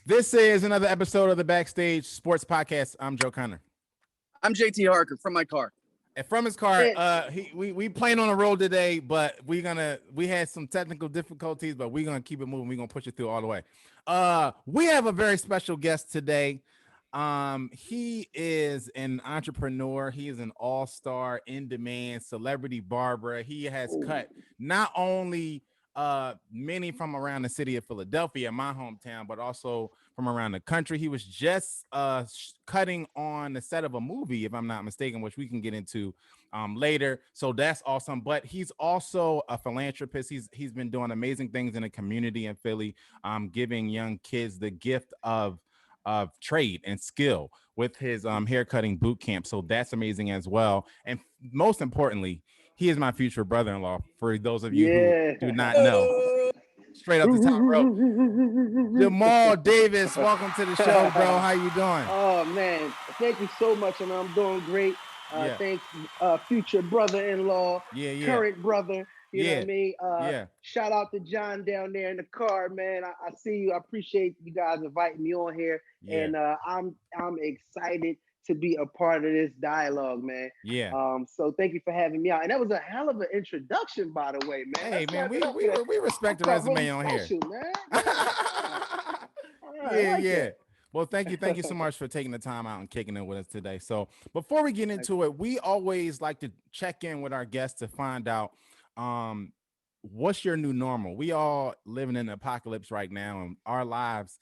This is another episode of the Backstage Sports Podcast. I'm Joe Connor. I'm JT Harker from my car. And from his car, we playing on the road today, but we had some technical difficulties, but we're gonna keep it moving. We're gonna push it through all the way. We have a very special guest today. He is an entrepreneur. He is an all-star, in-demand celebrity barber. He has cut not only many from around the city of Philadelphia, my hometown, but also from around the country. He was just cutting on the set of a movie, if I'm not mistaken, which we can get into later. So that's awesome. But he's also a philanthropist. He's been doing amazing things in the community in Philly, giving young kids the gift of trade and skill with his haircutting boot camp. So that's amazing as well. And most importantly, he is my future brother-in-law, for those of you who do not know. Straight up the top rope. Jamal Davis, welcome to the show, bro. How you doing? Oh, man. Thank you so much, and I'm doing great. Thanks, future brother-in-law, current brother. You know what I mean? Shout out to John down there in the car, man. I see you. I appreciate you guys inviting me on here. And I'm excited to be a part of this dialogue, man. So thank you for having me out. And that was a hell of an introduction, by the way, man. Hey, man, we respect the resume on here. Man. Well, thank you so much for taking the time out and kicking it with us today. So before we get into it, we always like to check in with our guests to find out what's your new normal. We all living in an apocalypse right now, and our lives,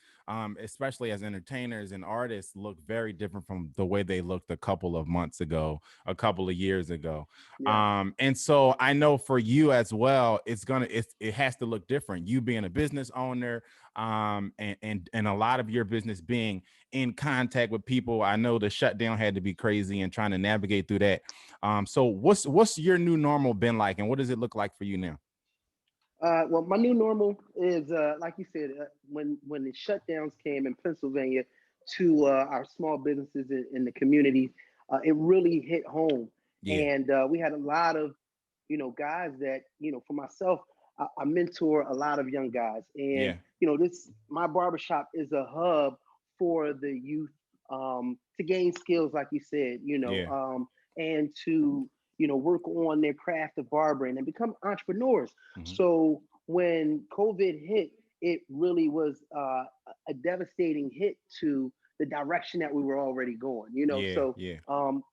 especially as entertainers and artists, look very different from the way they looked a couple of months ago, a couple of years ago. And so I know for you as well, it has to look different. You being a business owner, and a lot of your business being in contact with people. I know the shutdown had to be crazy and trying to navigate through that. So what's your new normal been like, and what does it look like for you now? Well, my new normal is, like you said, when the shutdowns came in Pennsylvania to our small businesses in the community, it really hit home. And we had a lot of, guys that, for myself, I mentor a lot of young guys. And, my barbershop is a hub for the youth to gain skills, like you said, and to work on their craft of barbering and become entrepreneurs. So when COVID hit, it really was a devastating hit to the direction that we were already going,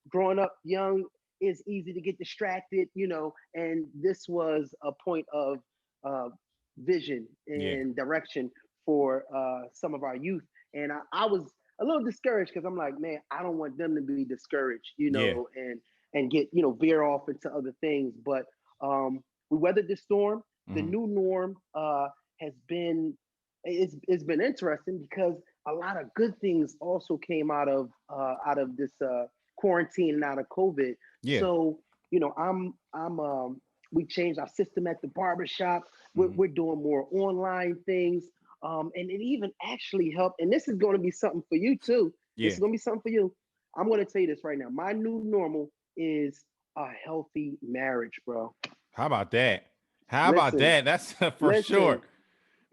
growing up young is easy to get distracted, and this was a point of vision and direction for some of our youth. And I was a little discouraged because I'm like, man, I don't want them to be discouraged, and get, veer off into other things. But we weathered the storm. The new norm has been, it's been interesting because a lot of good things also came out of this quarantine and out of COVID. So, we changed our system at the barbershop. We're doing more online things. And it even actually helped. And this is going to be something for you too. This is going to be something for you. I'm going to tell you this right now. My new normal is a healthy marriage, bro. How about that? About that? That's for sure.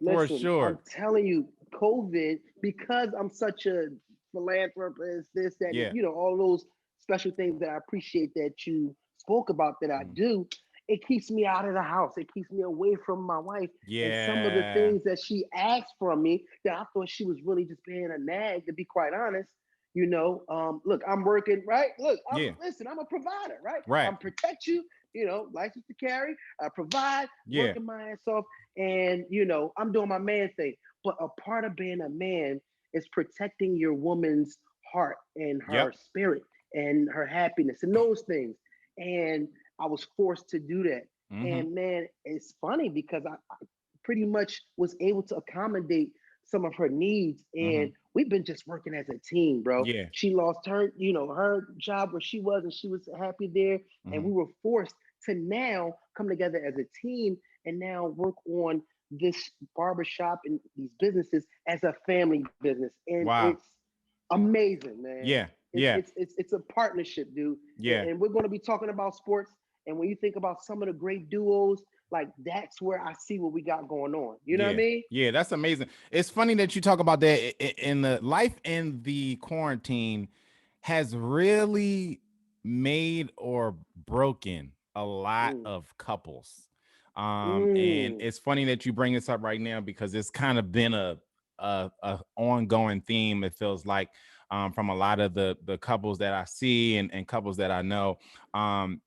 For sure. I'm telling you, COVID, because I'm such a philanthropist, this, that, all those special things that I appreciate that you spoke about that I do, it keeps me out of the house. It keeps me away from my wife. And some of the things that she asked from me that I thought she was really just being a nag, to be quite honest. Look, I'm working, right? Look, listen, I'm a provider, right? I'm protect you, license to carry, I provide, working my ass off, and, I'm doing my man thing. But a part of being a man is protecting your woman's heart and her spirit and her happiness and those things. And I was forced to do that. And man, it's funny because I pretty much was able to accommodate some of her needs. And we've been just working as a team, bro. She lost her, her job where she was, and she was happy there. And we were forced to now come together as a team and now work on this barbershop and these businesses as a family business. And it's amazing, man. It's a partnership, dude. And we're going to be talking about sports. And when you think about some of the great duos, like that's where I see what we got going on. You know what I mean? Yeah, that's amazing. It's funny that you talk about that. In the life in the quarantine has really made or broken a lot of couples. And it's funny that you bring this up right now because it's kind of been a ongoing theme. It feels like from a lot of the couples that I see and couples that I know.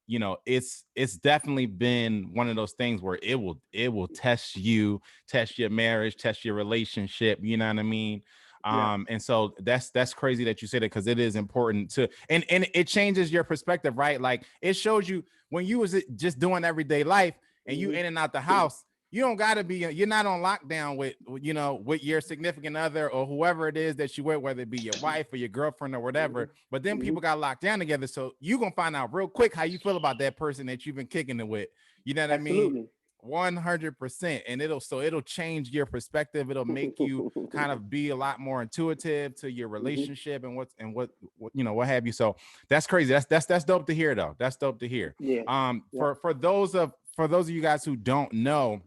You know, it's definitely been one of those things where it will test you, test your marriage, test your relationship. You know what I mean? And so that's crazy that you say that because it is important to and it changes your perspective, right? Like it shows you when you was just doing everyday life and you in and out the house. You don't got to be, you're not on lockdown with, you know, with your significant other or whoever it is that you with, whether it be your wife or your girlfriend or whatever. But then people got locked down together. So you're going to find out real quick how you feel about that person that you've been kicking it with. You know what I mean? 100%. And it'll change your perspective. It'll make you kind of be a lot more intuitive to your relationship and what you know, what have you. So that's crazy. That's dope to hear though. That's dope to hear. For those of you guys who don't know,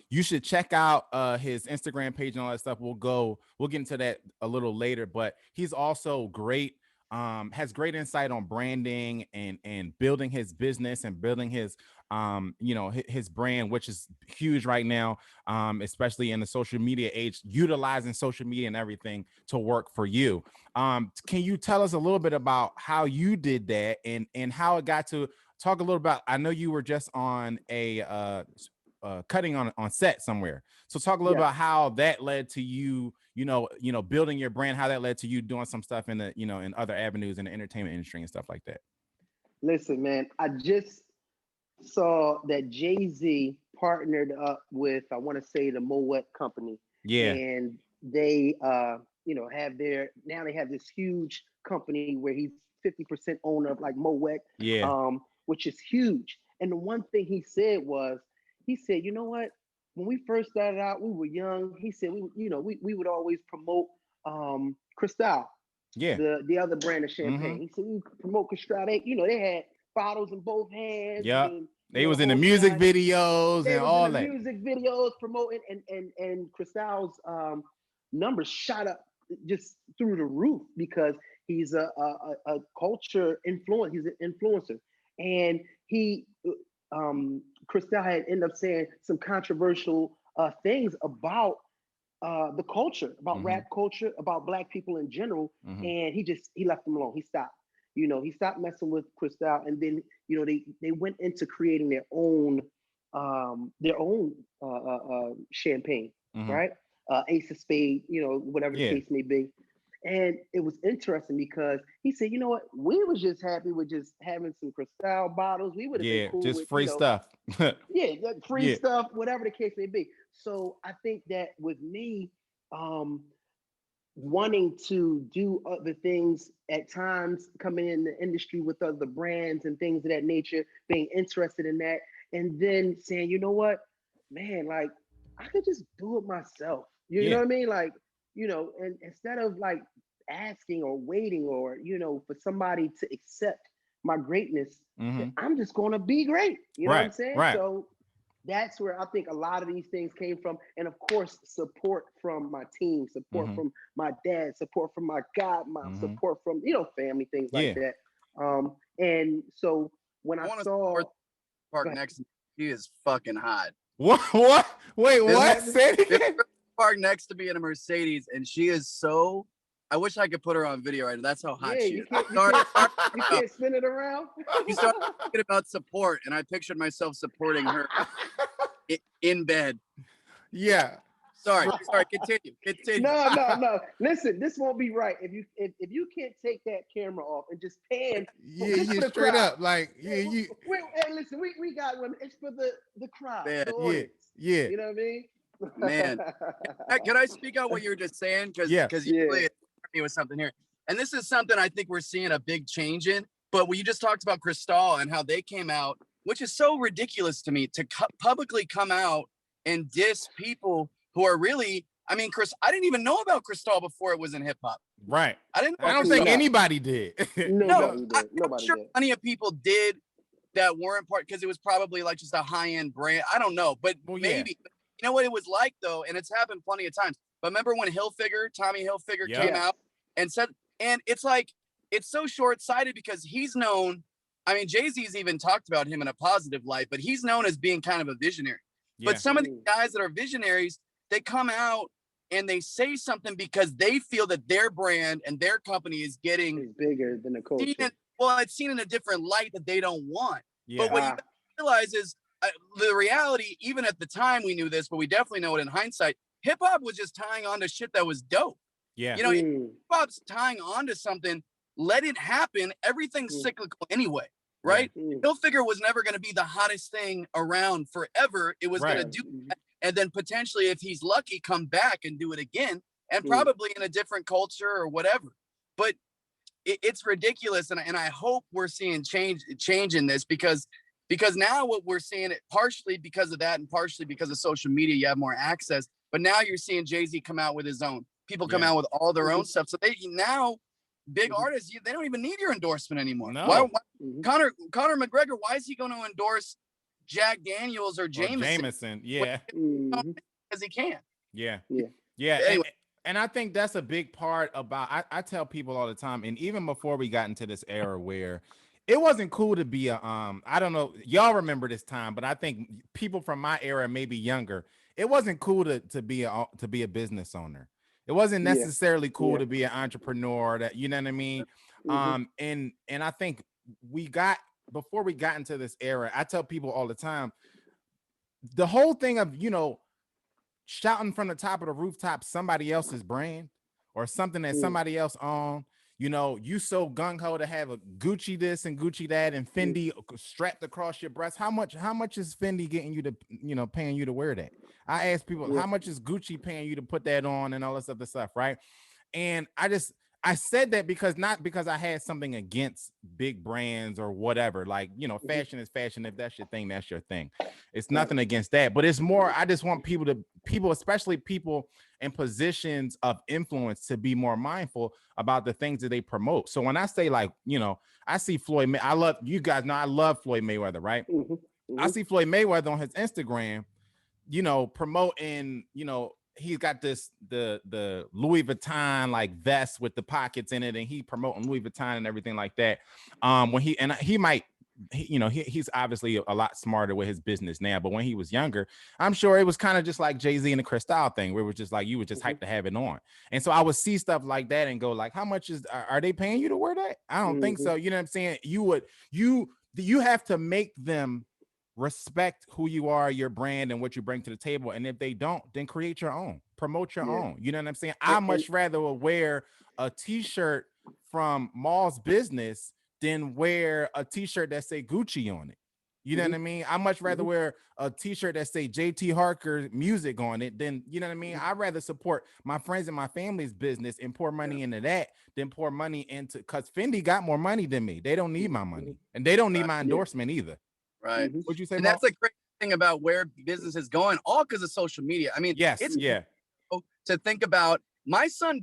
you should check out his Instagram page and all that stuff. We'll get into that a little later, but he's also great, has great insight on branding and building his business and building his you know, his brand, which is huge right now, especially in the social media age, utilizing social media and everything to work for you. Can you tell us a little bit about how you did that and how it got to talk a little about, I know you were just on a cutting on set somewhere. So talk a little about how that led to you, you know, building your brand, how that led to you doing some stuff in the, you know, in other avenues in the entertainment industry and stuff like that. Listen, man, I just saw that Jay-Z partnered up with, I want to say the Moet company. Yeah. And they, you know, they have this huge company where he's 50% owner of like Moet, which is huge. And the one thing he said, you know what? When we first started out, we were young. He said, we would always promote Cristal, the other brand of champagne. He said we would promote Cristal. They had bottles in both hands. Yeah, they was in the music videos and all that. Music videos promoting, and Cristal's numbers shot up just through the roof because he's a culture influence. He's an influencer, and Cristal had ended up saying some controversial things about the culture, about rap culture, about Black people in general, and he left them alone. He stopped. He stopped messing with Cristal, and then they went into creating their own champagne, right? Ace of Spade, whatever the case may be. And it was interesting because he said, you know what, we was just happy with just having some Cristal bottles. We would have been cool just with, free stuff. Free stuff, whatever the case may be. So I think that with me, wanting to do other things at times, coming in the industry with other brands and things of that nature, being interested in that, and then saying, you know what, man, like I could just do it myself. You know what I mean? Like, and instead of like asking or waiting or, for somebody to accept my greatness, I'm just going to be great. You know what I'm saying? Right. So that's where I think a lot of these things came from. And of course, support from my team, support from my dad, support from my godmom, support from, family, things like that. And so when I saw park next to me, he is fucking hot. What? Wait, what? Say it again. Park next to me in a Mercedes, and she is so. I wish I could put her on video right now. That's how hot she is. You can't spin it around. You started thinking about support, and I pictured myself supporting her in bed. Yeah. Sorry. Continue. No. Listen, this won't be right. If you can't take that camera off and just pan. Yeah, straight up. Like, Hey, listen, we got one. It's for the crowd. Man, the audience. Yeah. You know what I mean? Man, can I speak on what you were just saying? Because you really me with something here, and this is something I think we're seeing a big change in. But when you just talked about Cristal and how they came out, which is so ridiculous to me, to publicly come out and diss people who are really. I mean, Chris, I didn't even know about Cristal before it was in hip hop. Right. I don't think anybody did. Nobody did. I'm sure plenty of people did that weren't part, because it was probably like just a high-end brand. I don't know, but maybe. You know what it was like though, and it's happened plenty of times. But remember when Tommy Hilfiger came out and said, and it's like, it's so short-sighted because he's known, I mean, Jay-Z's even talked about him in a positive light, but he's known as being kind of a visionary. But some of the guys that are visionaries, they come out and they say something because they feel that their brand and their company is getting bigger than the culture. It's seen in a different light that they don't want. But what you realize is the reality, even at the time we knew this, but we definitely know it in hindsight, hip hop was just tying on to shit that was dope. Yeah. You know, hip hop's tying on to something, let it happen. Everything's cyclical anyway, right? Hilfiger was never going to be the hottest thing around forever. It was going to do that. And then potentially, if he's lucky, come back and do it again, and probably in a different culture or whatever. But it's ridiculous. And I hope we're seeing change in this because now what we're seeing, it partially because of that and partially because of social media, you have more access. But now you're seeing Jay-Z come out with his own. People come out with all their own stuff. So big artists, they don't even need your endorsement anymore. No. Why Conor McGregor, why is he going to endorse Jack Daniels or Jameson? Because he can. Anyway. And I think that's a big part about, I tell people all the time, and even before we got into this era where it wasn't cool to be I don't know, y'all remember this time, but I think people from my era, maybe younger, it wasn't cool to be a business owner. It wasn't necessarily cool to be an entrepreneur, that, you know what I mean? And I think before we got into this era, I tell people all the time, the whole thing of, shouting from the top of the rooftop somebody else's brand or something that somebody else owned, you so gung-ho to have a Gucci this and Gucci that and Fendi strapped across your breast. How much is Fendi getting you to, paying you to wear that? I ask people, how much is Gucci paying you to put that on and all this other stuff, right? And I said that not because I had something against big brands or whatever. Like, fashion is fashion. If that's your thing, that's your thing. It's nothing against that. But it's more, I just want people, especially people in positions of influence, to be more mindful about the things that they promote. So when I say, like, I see Floyd, I love Floyd Mayweather, right? I see Floyd Mayweather on his Instagram, promoting, he's got the Louis Vuitton like vest with the pockets in it, and he promoting Louis Vuitton and everything like that. He's obviously a lot smarter with his business now, but when he was younger, I'm sure it was kind of just like Jay-Z and the Cristal thing, where it was just like you were just hyped to have it on. And so I would see stuff like that and go like, how much are they paying you to wear that? I don't think so. You know what I'm saying? You have to make them respect who you are, your brand, and what you bring to the table. And if they don't, then create your own, promote your own. You know what I'm saying? I much rather wear a t-shirt from Mall's Business than wear a t-shirt that say Gucci on it. You know what I mean? I much rather wear a t-shirt that say JT Harker music on it than, you know what I mean? I'd rather support my friends and my family's business and pour money into that than pour money into, because Fendi got more money than me. They don't need my money, and they don't need my endorsement either. Right. What'd you say? And that's a great thing about where business is going, all because of social media. I mean, to think about, my son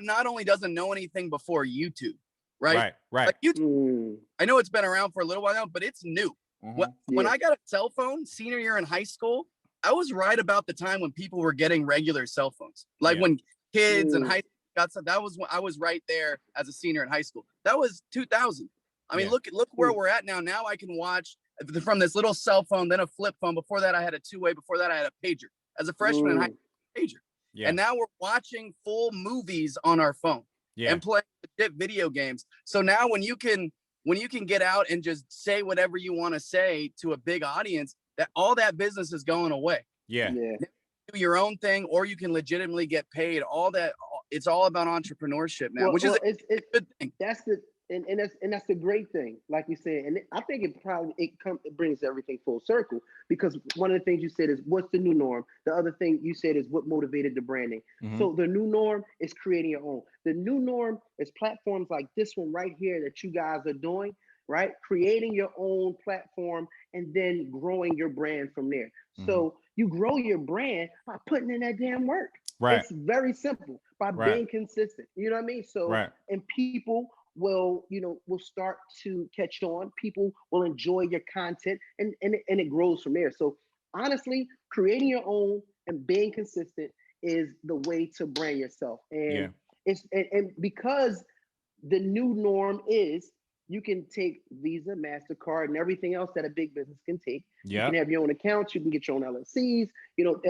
not only doesn't know anything before YouTube, right? Like YouTube, I know it's been around for a little while now, but it's new. When I got a cell phone senior year in high school, I was right about the time when people were getting regular cell phones. Like when kids in high school got some, that was when I was right there as a senior in high school. That was 2000. I mean, look where we're at now. Now I can watch from this little cell phone, then a flip phone. Before that, I had a two-way. Before that, I had a pager. As a freshman in high school, pager. And now we're watching full movies on our phone and playing video games. So now when you can get out and just say whatever you want to say to a big audience, that all that business is going away. Do your own thing, or you can legitimately get paid. All that, it's all about entrepreneurship now, which is a good thing. And that's the great thing, like you said. And I think it brings everything full circle, because one of the things you said is, what's the new norm? The other thing you said is, what motivated the branding? So the new norm is creating your own. The new norm is platforms like this one right here that you guys are doing, right? Creating your own platform and then growing your brand from there. So you grow your brand by putting in that damn work. It's very simple, by being consistent. You know what I mean? So, and people will start to catch on. People will enjoy your content, and it grows from there. So honestly, creating your own and being consistent is the way to brand yourself. And Yeah. and because the new norm is you can take Visa, MasterCard, and everything else that a big business can take. You Yeah. can have your own accounts. You can get your own LLCs. You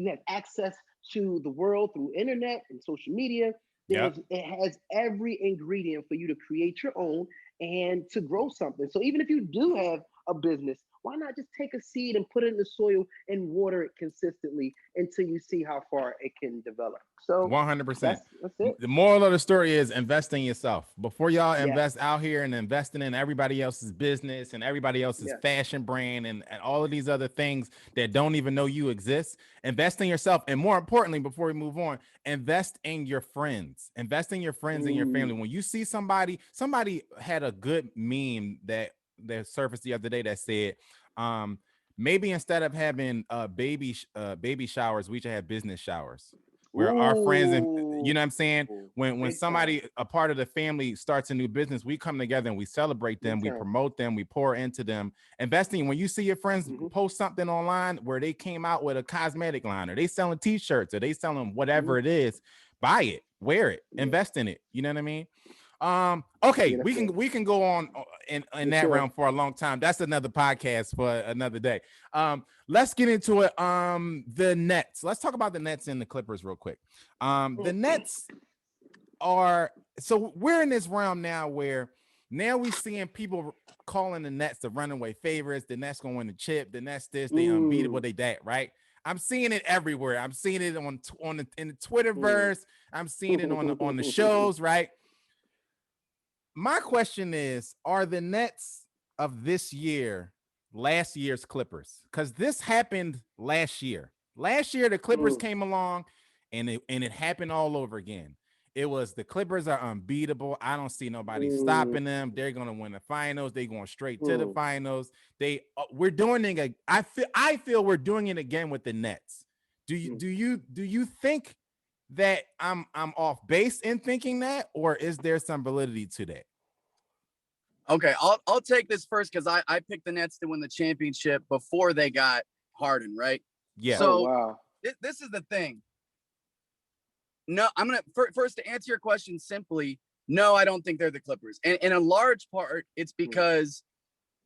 have access to the world through internet and social media. Yeah. It has every ingredient for you to create your own and to grow something. So even if you do have a business, why not just take a seed and put it in the soil and water it consistently until you see how far it can develop? So 100%. that's it. The moral of the story is invest in yourself. Before y'all Yeah. invest out here and investing in everybody else's business and everybody else's fashion brand and all of these other things that don't even know you exist, invest in yourself. And more importantly, before we move on, invest in your friends. Invest in your friends and your family. When you see somebody had a good meme that surfaced the other day that said, maybe instead of having baby showers, we should have business showers where our friends, and you know what I'm saying, when somebody a part of the family starts a new business, we come together and we celebrate them, we promote them, we pour into them. Investing, when you see your friends post something online where they came out with a cosmetic line, or they selling t-shirts, or they selling whatever it is, buy it, wear it, invest in it. You know what I mean? Okay, we can go on in that realm for a long time. That's another podcast for another day. Let's get into it. The Nets. Let's talk about the Nets and the Clippers real quick. The Nets are, so we're in this realm now where now we're seeing people calling the Nets the runaway favorites. The Nets gonna win the chip. The Nets this, they unbeatable, they that, right? I'm seeing it everywhere. I'm seeing it in the Twitterverse. I'm seeing it on the shows, right? My question is, are the Nets of this year last year's Clippers? Because this happened last year. Last year, the Clippers came along and it happened all over again. It was the Clippers are unbeatable. I don't see nobody stopping them. They're gonna win the finals. They're going straight to the finals. We're doing it. I feel we're doing it again with the Nets. Do you think that I'm off base in thinking that, or is there some validity to that? Okay, I'll take this first because I picked the Nets to win the championship before they got Harden, right? Yeah. So this is the thing. No, I'm gonna first to answer your question simply. No, I don't think they're the Clippers, and in a large part, it's because,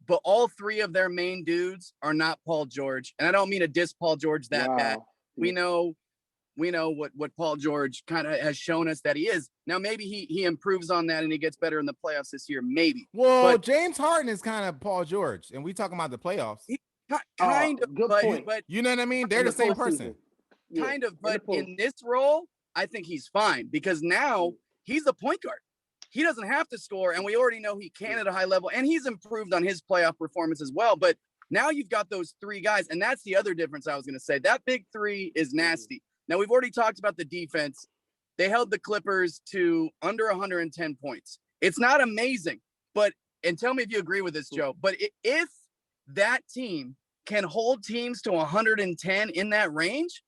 but all three of their main dudes are not Paul George, and I don't mean to diss Paul George that bad. We know what Paul George kind of has shown us that he is. Now maybe he improves on that and he gets better in the playoffs this year, maybe. Well, but James Harden is kind of Paul George, and we talking about the playoffs. Kind of, good point. But you know what I mean? They're the same person. Kind of, but in this role, I think he's fine because now he's the point guard. He doesn't have to score, and we already know he can at a high level, and he's improved on his playoff performance as well. But now you've got those three guys, and that's the other difference I was going to say. That big three is nasty. Now, we've already talked about the defense. They held the Clippers to under 110 points. It's not amazing, and tell me if you agree with this, Joe, but if that team can hold teams to 110 in that range,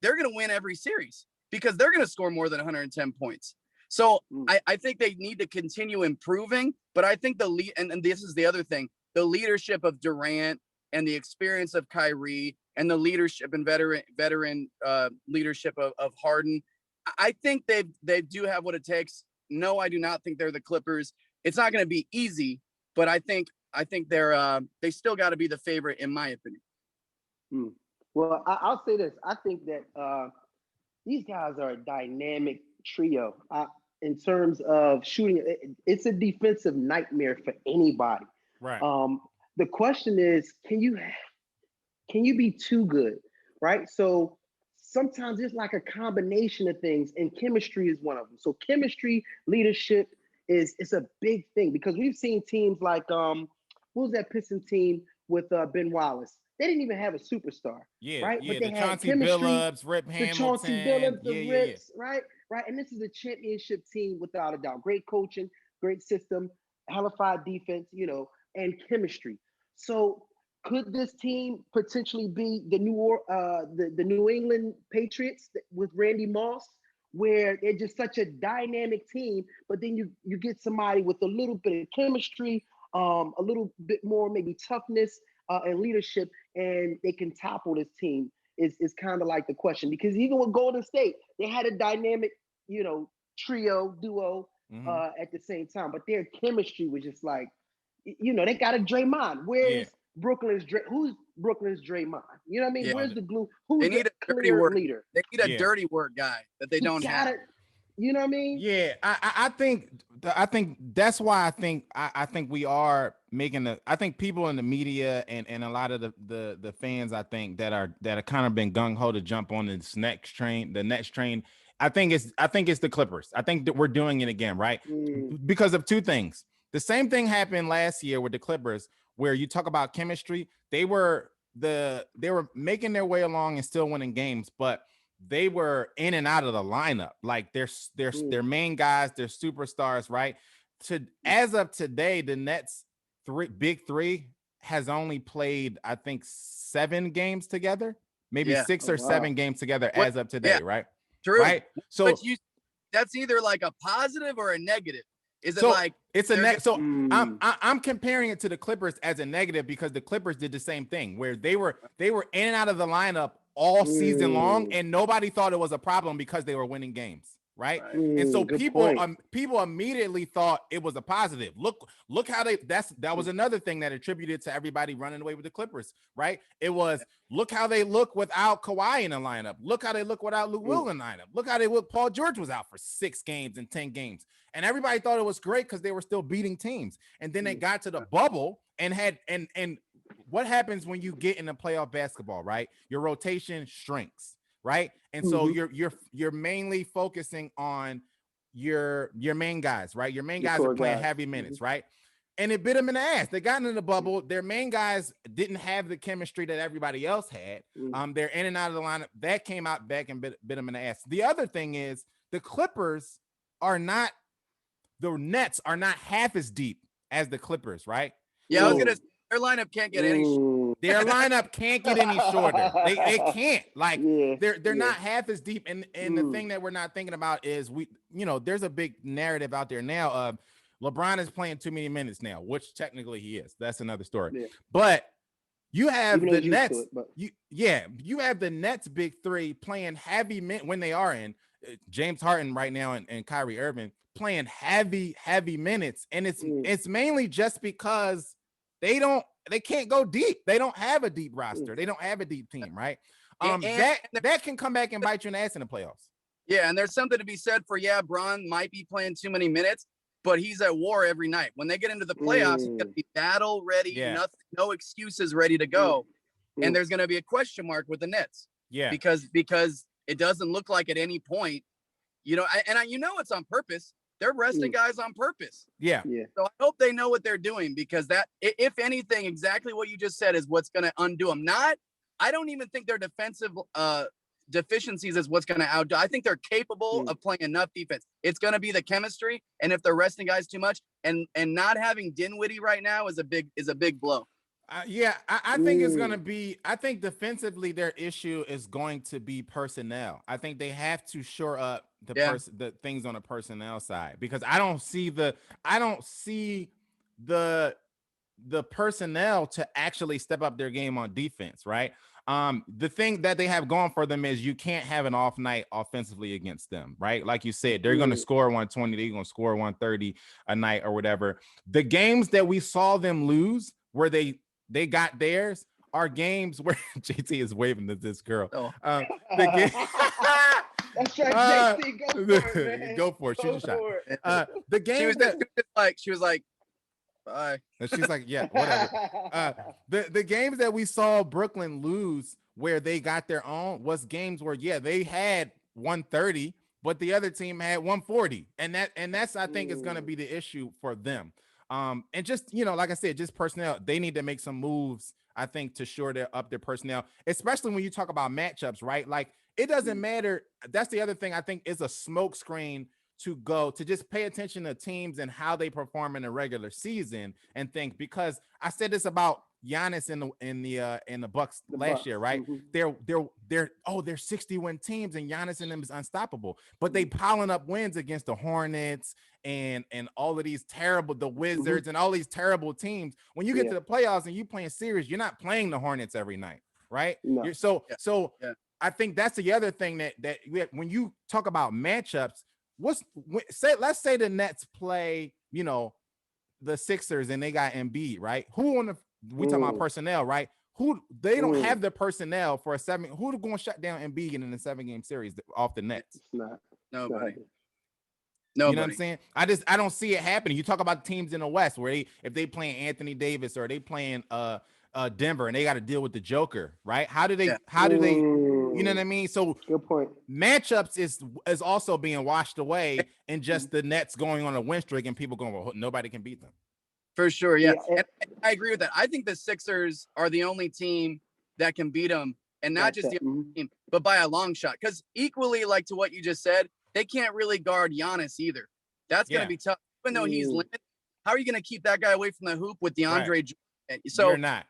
they're going to win every series because they're going to score more than 110 points. So I think they need to continue improving, but I think and this is the other thing, the leadership of Durant and the experience of Kyrie and the leadership and veteran leadership of Harden, I think they do have what it takes. No, I do not think they're the Clippers. It's not going to be easy, but I think they still got to be the favorite in my opinion. Well, I'll say this. I think that these guys are a dynamic trio in terms of shooting. It's a defensive nightmare for anybody. Right. The question is, can you be too good? Right. So sometimes it's like a combination of things, and chemistry is one of them. So chemistry, leadership is a big thing because we've seen teams like what was that Piston team with Ben Wallace? They didn't even have a superstar. Yeah, right. Yeah, but they the had Chauncey chemistry, Billups, Rip Hamilton, the Chauncey Billups, the Rips, yeah. Right. And this is a championship team without a doubt. Great coaching, great system, hellified defense, and chemistry. So could this team potentially be the New England Patriots with Randy Moss, where they're just such a dynamic team, but then you get somebody with a little bit of chemistry, a little bit more maybe toughness and leadership, and they can topple this team. Is kind of like the question, because even with Golden State, they had a dynamic, duo at the same time, but their chemistry was just like, they got a Draymond. Where's Brooklyn's Who's Brooklyn's Draymond? You know what I mean? Where's the glue? Who's the clear leader? They need a dirty work guy that they don't have. You know what I mean? Yeah, I think that's why I think we are making I think people in the media and a lot of the fans, I think, that are kind of been gung ho to jump on this next train. I think it's the Clippers. I think that we're doing it again, right? Because of two things. The same thing happened last year with the Clippers, where you talk about chemistry. They were making their way along and still winning games, but they were in and out of the lineup. Like their main guys, their superstars, right? As of today, the Nets big three has only played, I think, 7 games together, maybe 6 or 7 games together as of today, right? True. Right. So that's either like a positive or a negative. Is it like it's a negative? So I'm comparing it to the Clippers as a negative, because the Clippers did the same thing, where they were in and out of the lineup all season long, and nobody thought it was a problem because they were winning games, right? And so people immediately thought it was a positive. Look how that was another thing that attributed to everybody running away with the Clippers, right? It was, look how they look without Kawhi in the lineup. Look how they look without Lou Will in the lineup. Look how they look. Paul George was out for 6 games and 10 games. And everybody thought it was great because they were still beating teams. And then they got to the bubble and what happens when you get into playoff basketball, right? Your rotation shrinks, right? And so you're mainly focusing on your main guys, right? Your main guys are playing heavy minutes, right? And it bit them in the ass. They got into the bubble. Their main guys didn't have the chemistry that everybody else had. They're in and out of the lineup. That came out back and bit them in the ass. The other thing is the Nets are not half as deep as the Clippers, right? Yeah, I was gonna say, their lineup can't get any shorter. Their lineup can't get any shorter. They can't. Like they're not half as deep. And the thing that we're not thinking about is there's a big narrative out there now of LeBron is playing too many minutes now, which technically he is. That's another story. Yeah. But you have the Nets. You have the Nets big three playing heavy minutes when they are in. James Harden right now and Kyrie Irving playing heavy minutes, and it's mainly just because they can't go deep. They don't have a deep roster. They don't have a deep team, right? That can come back and bite you in the ass in the playoffs. Yeah, and there's something to be said for Bron might be playing too many minutes, but he's at war every night. When they get into the playoffs, he's gonna be battle ready, no excuses, ready to go. And there's gonna be a question mark with the Nets. Yeah, because it doesn't look like at any point, it's on purpose. They're resting guys on purpose. Yeah. So I hope they know what they're doing, because that, if anything, exactly what you just said is what's going to undo them. I don't even think their defensive deficiencies is what's going to outdo. I think they're capable of playing enough defense. It's going to be the chemistry, and if they're resting guys too much, and not having Dinwiddie right now is a big blow. I think it's going to be, I think defensively their issue is going to be personnel. I think they have to shore up the things on the personnel side, because I don't see the personnel to actually step up their game on defense, right? The thing that they have going for them is you can't have an off night offensively against them, right? Like you said, they're going to score 120, they're going to score 130 a night or whatever. The games that we saw them lose where they got theirs are games where JT is waving to this girl. The game. That's right, JT. Go for it. Shoot a shot. The game she was like, bye. And she's like, yeah, whatever. The games that we saw Brooklyn lose where they got their own was games where they had 130, but the other team had 140, and that's I think is going to be the issue for them. And just, like I said, just personnel, they need to make some moves, I think, to shore up their personnel, especially when you talk about matchups, right? Like, it doesn't matter. That's the other thing I think is a smoke screen to just pay attention to teams and how they perform in a regular season and think, because I said this about Giannis in the Bucks last year, right? Mm-hmm. They're 60-win teams, and Giannis and them is unstoppable. But they piling up wins against the Hornets and all of these the Wizards and all these terrible teams. When you get to the playoffs and you playing series, you're not playing the Hornets every night, right? No. I think that's the other thing that when you talk about matchups, let's say the Nets play, the Sixers and they got Embiid, right? We talking about personnel, right? Who they don't have the personnel for a 7. Who's going to shut down Embiid in a 7-game series off the Nets? It's not. Nobody. You know what I'm saying? I don't see it happening. You talk about teams in the West where if they playing Anthony Davis or they playing Denver and they got to deal with the Joker, right? How do they you know what I mean? So good point. Matchups is also being washed away and just the Nets going on a win streak and people going, well, nobody can beat them. For sure, yeah. And I agree with that. I think the Sixers are the only team that can beat them, and not just the team, but by a long shot. Because equally, like to what you just said, they can't really guard Giannis either. That's going to be tough. Even though he's limited, how are you going to keep that guy away from the hoop with DeAndre? Right. So you're not.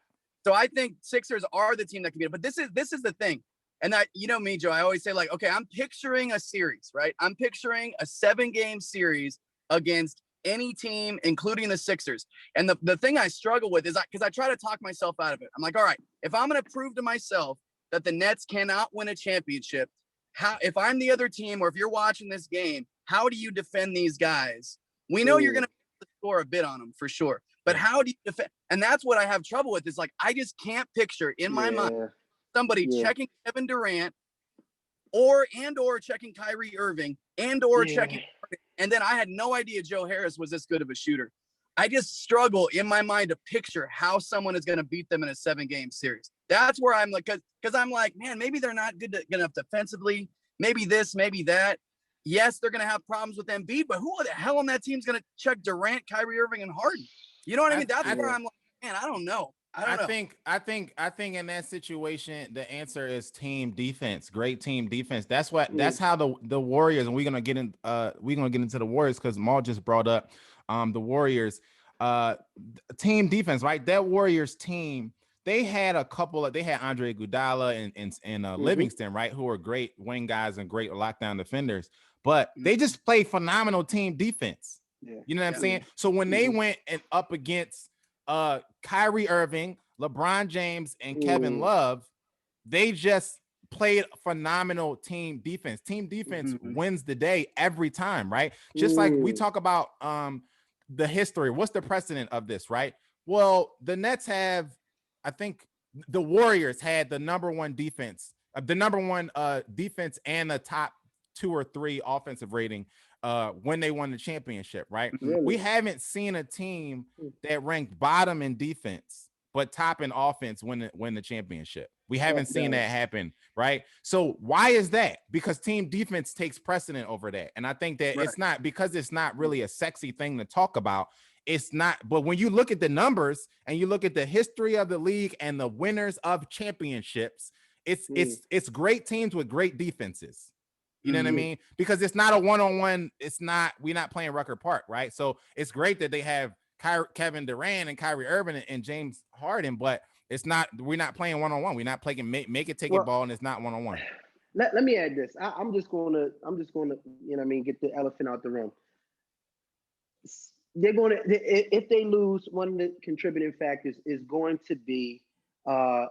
So I think Sixers are the team that can beat them. But this is the thing. And me, Joe, I always say, like, okay, I'm picturing a series, right? I'm picturing a 7-game series against any team, including the Sixers. And the thing I struggle with is because I try to talk myself out of it. I'm like, all right, if I'm going to prove to myself that the Nets cannot win a championship, if I'm the other team or if you're watching this game, how do you defend these guys? We know you're going to score a bit on them for sure, but how do you defend? And that's what I have trouble with is like, I just can't picture in my mind somebody checking Kevin Durant or checking Kyrie Irving or checking. And then I had no idea Joe Harris was this good of a shooter. I just struggle in my mind to picture how someone is going to beat them in a 7-game series. That's where I'm like, because I'm like, man, maybe they're not good enough defensively. Maybe this, maybe that. Yes, they're going to have problems with Embiid, but who the hell on that team is going to check Durant, Kyrie Irving, and Harden? You know what I mean? That's where I'm like, man, I don't know. I think in that situation, the answer is team defense. Great team defense. That's how the Warriors, and we're gonna get into the Warriors because Maul just brought up the Warriors team defense, right? That Warriors team, they had Andre Iguodala and Livingston, right, who are great wing guys and great lockdown defenders, but they just play phenomenal team defense. You know what I'm saying? So when they went up against Kyrie Irving, LeBron James, and Kevin Love, they just played phenomenal team defense. Team defense wins the day every time, right? Just like we talk about the history. What's the precedent of this, right? Well, the Nets have, I think the Warriors had the number one defense and the top 2 or 3 offensive rating when they won the championship, right? Really? We haven't seen a team that ranked bottom in defense but top in offense win the championship. We haven't seen that happen, right? So why is that? Because team defense takes precedent over that. And I think that it's not really a sexy thing to talk about. It's not, but when you look at the numbers and you look at the history of the league and the winners of championships, it's great teams with great defenses. You know what I mean? Because it's not a one-on-one. We're not playing Rucker Park, right? So it's great that they have Kevin Durant and Kyrie Irving and James Harden, but we're not playing one-on-one. We're not playing make it take it ball, and it's not one-on-one. Let me add this. I'm just gonna, you know what I mean, get the elephant out the room. They're going to, if they lose, one of the contributing factors is going to be the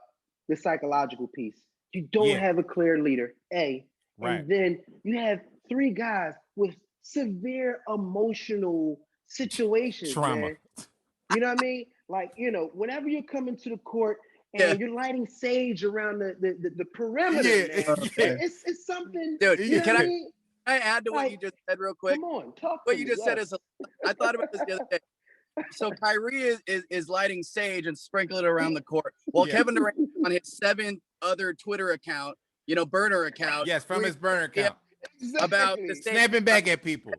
psychological piece. You don't have a clear leader, right. And then you have 3 guys with severe emotional situations, trauma. Man. You know what I mean? Like, whenever you're coming to the court and you're lighting sage around the perimeter, it's something. Dude, can I add to what you just said real quick? Come on, talk. What you just said is, I thought about this the other day. So Kyrie is lighting sage and sprinkling it around the court. Well, Kevin Durant on his 7th other Twitter account, burner account. Yes, from his burner account. About the snapping back at people.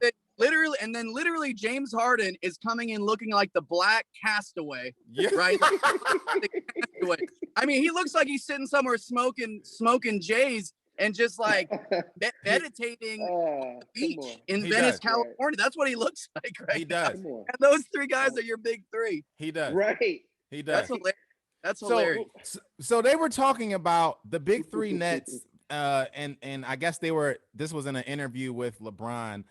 And then literally James Harden is coming in looking like the black castaway, right? The castaway. I mean, he looks like he's sitting somewhere smoking J's and just like meditating on the beach in Venice, California. That's what he looks like, right? He does. And those 3 guys are your big 3. He does. Right. He does. That's hilarious. That's hilarious. So they were talking about the big three Nets, and I guess this was in an interview with LeBron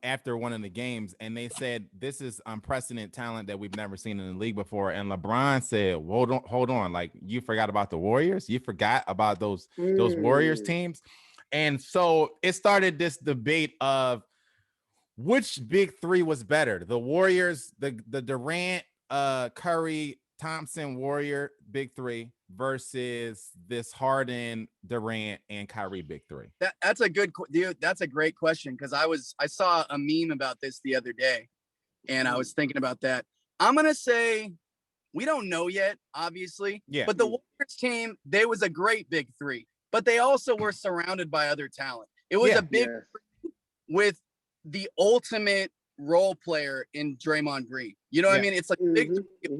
after one of the games, and they said this is unprecedented talent that we've never seen in the league before. And LeBron said, "Well, hold on, like you forgot about the Warriors? You forgot about those Warriors teams?" And so it started this debate of which big three was better, the Warriors, the Durant, Curry, Thompson, Warrior big three versus this Harden, Durant, and Kyrie big three. That's a good dude. That's a great question, because I saw a meme about this the other day, and I was thinking about that. I'm gonna say we don't know yet, obviously. Yeah. But the Warriors team, they was a great big three, but they also were surrounded by other talent. It was a big three with the ultimate role player in Draymond Green. You know what I mean? It's like big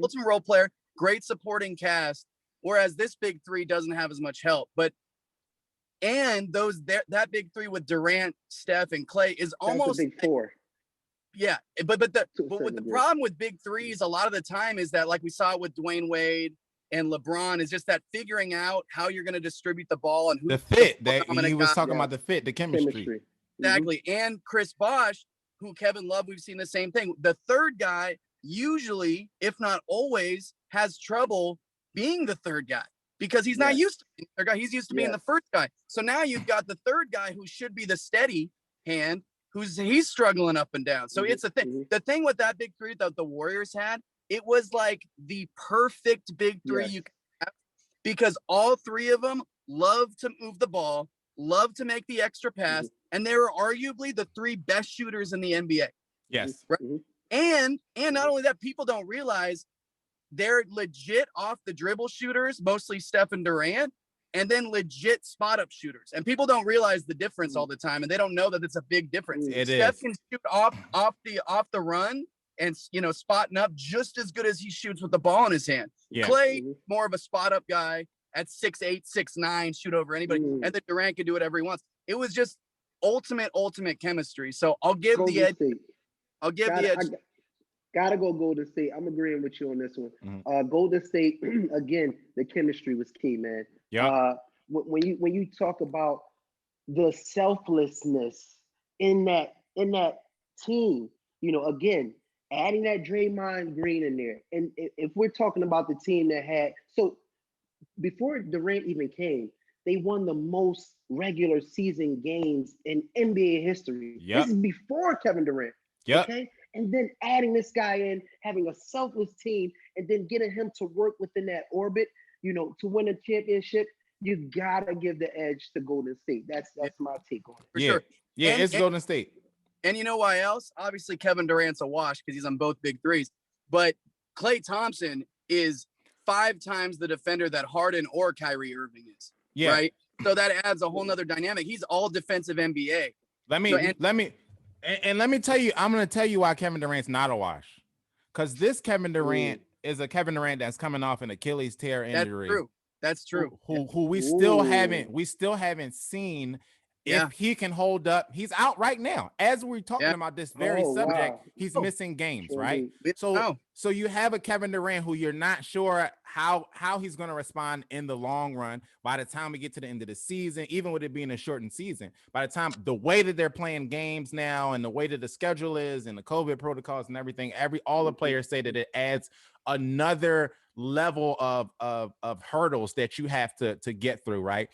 ultimate role player, great supporting cast, whereas this big three doesn't have as much help. But that big three with Durant, Steph, and Clay is almost big four. Yeah, but the problem with big threes a lot of the time is that, like we saw with Dwayne Wade and LeBron, is just that figuring out how you're going to distribute the ball and who the fit that he was talking about, the fit, the chemistry. Exactly. And Chris Bosh, who Kevin Love, we've seen the same thing. The third guy usually, if not always, has trouble being the third guy because he's not used to being the third guy. He's used to being the first guy. So now you've got the third guy who should be the steady hand, he's struggling up and down. So it's a thing. The thing with that big three that the Warriors had, it was like the perfect big three you could have, because all three of them love to move the ball, love to make the extra pass, and they were arguably the three best shooters in the NBA. Yes. Right? And not only that, people don't realize they're legit off the dribble shooters, mostly Steph and Durant, and then legit spot up shooters. And people don't realize the difference all the time, and they don't know that it's a big difference. Steph can shoot off the run and, spotting up just as good as he shoots with the ball in his hand. Yeah. Clay, more of a spot up guy at 6'8", 6'9", shoot over anybody. And then Durant can do whatever he wants. It was just ultimate chemistry. So I'll give the edge. I'll give the edge. Gotta go Golden State. I'm agreeing with you on this one. Golden State, again, the chemistry was key, man. Yeah. When you talk about the selflessness in that team, again, adding that Draymond Green in there, and if we're talking about the team that had, so before Durant even came, they won the most regular season games in NBA history. This is before Kevin Durant. Okay. And then adding this guy in, having a selfless team, and then getting him to work within that orbit, to win a championship, you gotta give the edge to Golden State. That's my take on it. For sure. Yeah, it's Golden State. And you know why else? Obviously, Kevin Durant's a wash because he's on both big threes. But Klay Thompson is 5 times the defender that Harden or Kyrie Irving is. Yeah. Right. So that adds a whole nother dynamic. He's all defensive NBA. Let me tell you, I'm going to tell you why Kevin Durant's not a wash. Because this Kevin Durant is a Kevin Durant that's coming off an Achilles tear injury. That's true. Who we still haven't seen if he can hold up. He's out right now. As we're talking about this very subject, he's missing games, right? So you have a Kevin Durant who you're not sure how he's going to respond in the long run. By the time we get to the end of the season, even with it being a shortened season, by the time the way that they're playing games now and the way that the schedule is and the COVID protocols and everything, all the players say that it adds another level of hurdles that you have to get through, right?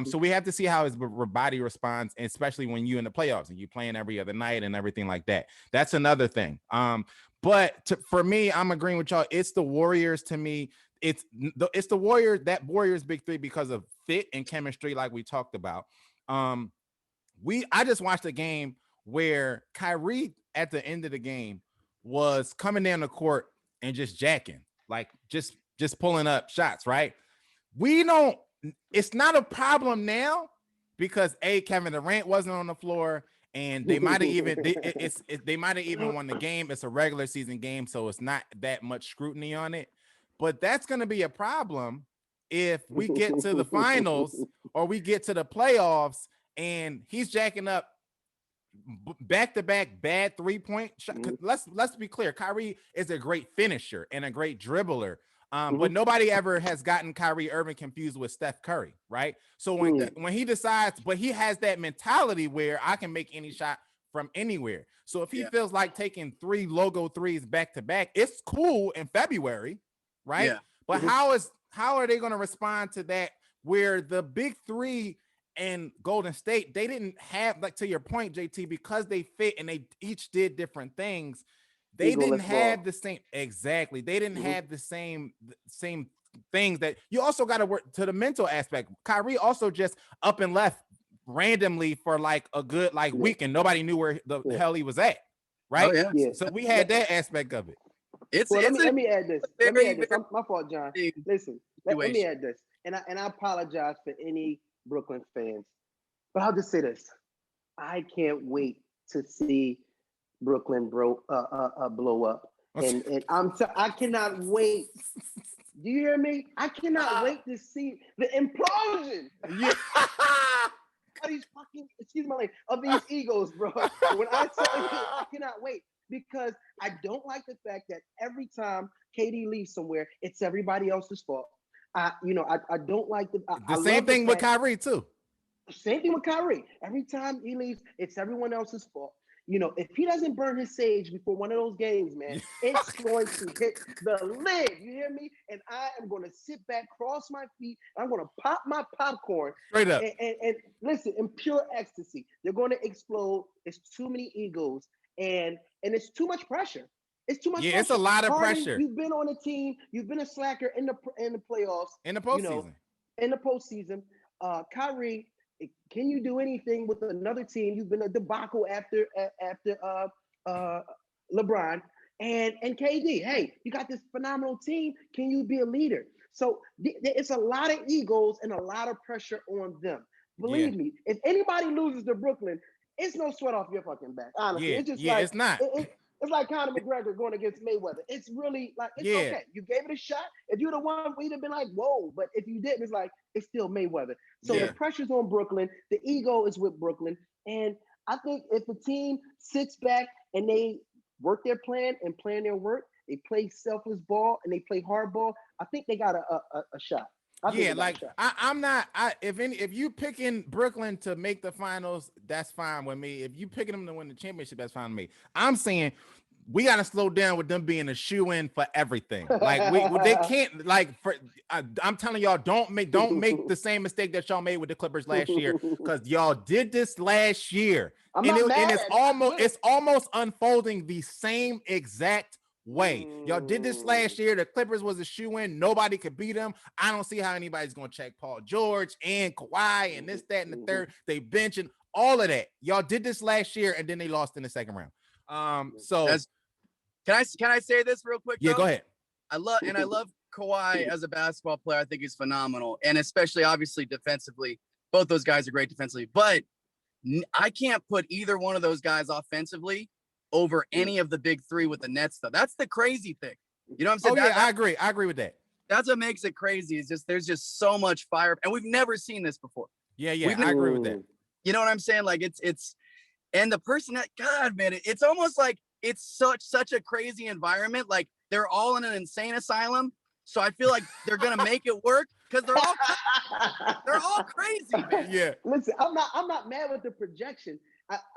So we have to see how his body responds, especially when you in the playoffs and you playing every other night and everything like that. That's another thing. But for me, I'm agreeing with y'all. It's the Warriors to me. It's the Warriors big three because of fit and chemistry, like we talked about. I just watched a game where Kyrie at the end of the game was coming down the court and just jacking, like just pulling up shots, right? It's not a problem now because Kevin Durant wasn't on the floor, and they might have even they might have even won the game. It's a regular season game, so it's not that much scrutiny on it. But that's going to be a problem if we get to the finals or we get to the playoffs and he's jacking up back-to-back bad 3-point shot. Let's be clear. Kyrie is a great finisher and a great dribbler. But nobody ever has gotten Kyrie Irving confused with Steph Curry, right? So when he decides, but he has that mentality where I can make any shot from anywhere. So if he feels like taking 3 logo threes back to back, it's cool in February, right? Yeah. But how are they going to respond to that? Where the big 3 and Golden State, they didn't have, like, to your point, JT, because they fit and they each did different things. They didn't have the same, exactly. They didn't have the same things that you also got to work to the mental aspect. Kyrie also just up and left randomly for like a good week, and nobody knew where the hell he was at, right? Oh, yeah. So we had that aspect of it. Let me add this. My fault, John. Listen, let me add this, and I apologize for any Brooklyn fans, but I'll just say this: I can't wait to see Brooklyn blow up, and I cannot wait. Do you hear me? I cannot wait to see the implosion. Yeah. Of these fucking, excuse my language, of these egos, bro. When I tell you, I cannot wait, because I don't like the fact that every time KD leaves somewhere, it's everybody else's fault. I don't like the same thing with Kyrie too. Same thing with Kyrie. Every time he leaves, it's everyone else's fault. If he doesn't burn his sage before one of those games, man, it's going to hit the lid. You hear me? And I am going to sit back, cross my feet, and I'm going to pop my popcorn. Straight up. And listen, in pure ecstasy. They're going to explode. It's too many egos, and it's too much pressure. It's too much pressure. It's a lot of pressure. You've been on a team. You've been a slacker in the playoffs. In the postseason. In the postseason. Kyrie, can you do anything with another team? You've been a debacle after LeBron and KD. Hey, you got this phenomenal team. Can you be a leader? So it's a lot of egos and a lot of pressure on them. Believe me, if anybody loses to Brooklyn, it's no sweat off your fucking back. Honestly, it's just it's not. It's like Conor McGregor going against Mayweather. It's really like, it's okay. You gave it a shot. If you'd have won, we'd have been like, whoa. But if you didn't, it's like, it's still Mayweather. So the pressure's on Brooklyn. The ego is with Brooklyn. And I think if the team sits back and they work their plan and plan their work, they play selfless ball and they play hard ball, I think they got a shot. If you picking Brooklyn to make the finals, that's fine with me. If you picking them to win the championship, that's fine with me. I'm saying we got to slow down with them being a shoe-in for everything. Like they can't, I'm telling y'all, don't make the same mistake that y'all made with the Clippers last year, because y'all did this last year. It's almost unfolding the same exact way. Y'all did this last year. The Clippers was a shoe-in. Nobody could beat them. I don't see how anybody's going to check Paul George and Kawhi and this, that, and the third. They benching all of that. Y'all did this last year, and then they lost in the second round. Can I say this real quick? Yeah, go ahead. I love Kawhi as a basketball player. I think he's phenomenal, and especially obviously defensively. Both those guys are great defensively, but I can't put either one of those guys offensively over any of the big 3 with the Nets stuff. That's the crazy thing. You know what I'm saying? I agree. I agree with that. That's what makes it crazy. Is just there's just so much fire, and we've never seen this before. I agree with that. You know what I'm saying? Like it's and the person that, God, man, it's almost like it's such a crazy environment. Like they're all in an insane asylum. So I feel like they're gonna make it work because they're all crazy, man. Yeah. Listen, I'm not mad with the projection.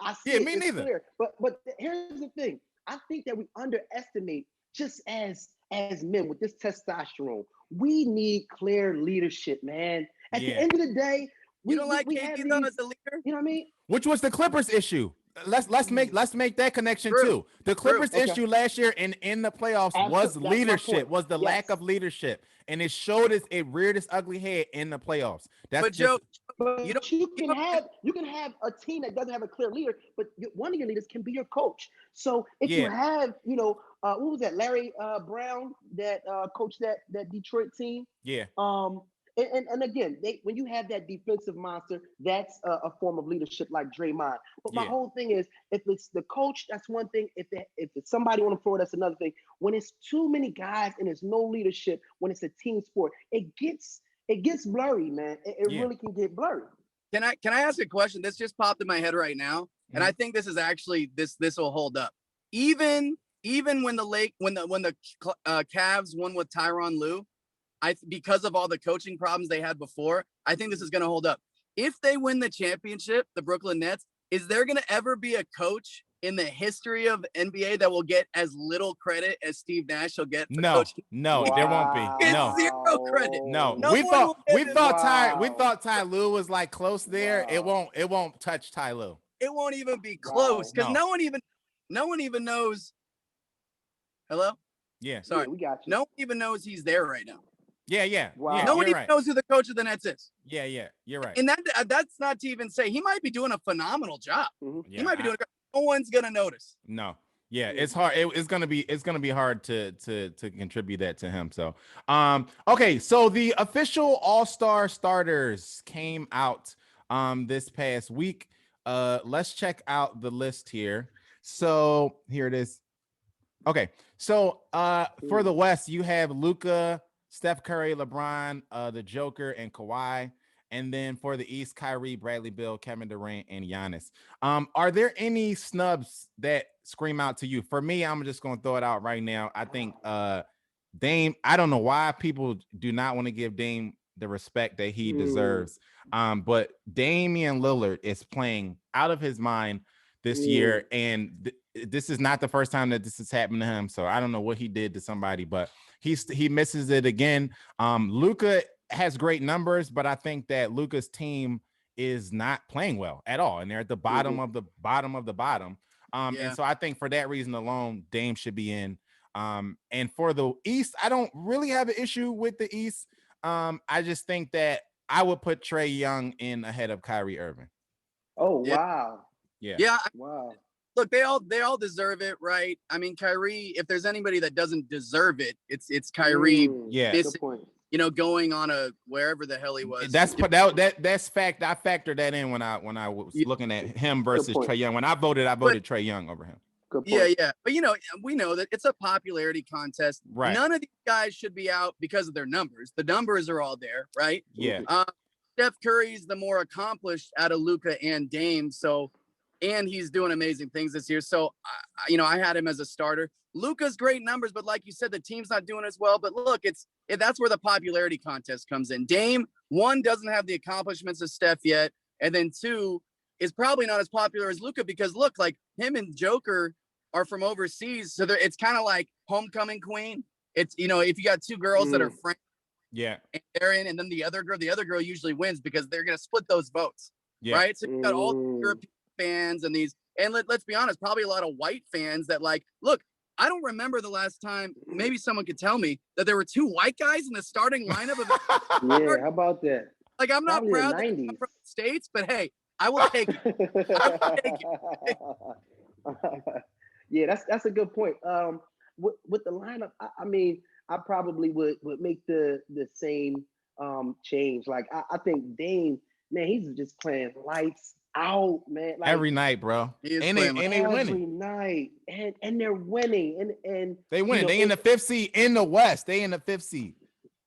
I see it, me neither. Clear. But here's the thing. I think that we underestimate, just as men with this testosterone, we need clear leadership, man. At the end of the day, we don't like KD though as the leader. You know what I mean? Which was the Clippers issue. Let's make that connection too. The Clippers issue last year in the playoffs was leadership, was the lack of leadership, and it showed it reared its ugly head in the playoffs. But Joe, you can have a team that doesn't have a clear leader, but one of your leaders can be your coach. So if you have, what was that, Larry Brown that coached that Detroit team? Yeah. And again, when you have that defensive monster, that's a form of leadership like Draymond. But my whole thing is, if it's the coach, that's one thing. If it's somebody on the floor, that's another thing. When it's too many guys and there's no leadership, when it's a team sport, it gets blurry, man. It really can get blurry. Can I ask a question? This just popped in my head right now, and I think this is actually this will hold up. Even even when the Cavs won with Tyronn Lue, because of all the coaching problems they had before, I think this is going to hold up. If they win the championship, the Brooklyn Nets, is there going to ever be a coach in the history of NBA that will get as little credit as Steve Nash will get for coaching? No, wow. There won't be. No, zero credit. No, we thought Ty Lue was like close there. Wow. It won't touch Ty Lue. It won't even be close because no one even knows. Hello? Yeah. Yeah, Sorry. we got you. No one even knows he's there right now. Yeah. Wow. Yeah, no one even knows who the coach of the Nets is. Yeah. You're right. And that's not to even say he might be doing a phenomenal job. Mm-hmm. He might be doing. No one's gonna notice. No. Yeah, it's hard. It's gonna be hard to contribute that to him. So, okay. So the official AllStar starters came out this past week. Let's check out the list here. So here it is. Okay. So for the West, you have Luka, Steph Curry, LeBron, the Joker, and Kawhi. And then for the East, Kyrie, Bradley Beal, Kevin Durant, and Giannis. Are there any snubs that scream out to you? For me, I'm just going to throw it out right now. I think Dame, I don't know why people do not want to give Dame the respect that he deserves. But Damien Lillard is playing out of his mind this year. And this is not the first time that this has happened to him. So I don't know what he did to somebody, but he misses it again. Luka has great numbers, but I think that Luka's team is not playing well at all, and they're at the bottom of the bottom of the bottom. And so I think for that reason alone, Dame should be in. And for the East, I don't really have an issue with the East. I just think that I would put Trae Young in ahead of Kyrie Irving. Oh wow! Yeah. Wow. Look, they all deserve it, right? I mean, Kyrie. If there's anybody that doesn't deserve it, it's Kyrie. Yeah. Good point. Going on a wherever the hell he was. That's fact. I factored that in when I was looking at him versus Trae Young. When I voted Trae Young over him. Good point. Yeah. But we know that it's a popularity contest. Right. None of these guys should be out because of their numbers. The numbers are all there, right? Yeah. Steph Curry's the more accomplished out of Luka and Dame. So, and he's doing amazing things this year. So, I had him as a starter. Luka's great numbers, but like you said, the team's not doing as well. But look, that's where the popularity contest comes in. Dame, one, doesn't have the accomplishments of Steph yet, and then two, is probably not as popular as Luka because look, like him and Joker are from overseas, so it's kind of like homecoming queen. It's if you got two girls that are friends, and they're in, and then the other girl usually wins because they're gonna split those votes, right? So you got all the European fans and these, and let's be honest, probably a lot of white fans that like, look. I don't remember the last time, maybe someone could tell me, that there were two white guys in the starting lineup. Yeah, how about that? Like, I'm not proud that I'm from the States, but hey, I will take it. Yeah, that's a good point. With the lineup, I mean, I probably would make the same change. Like, I think Dame, man, he's just playing lights out, man. Like, every night, bro. And they winning every night, and they're winning, and they win. They in the 5th seed in the West. They in the 5th seed.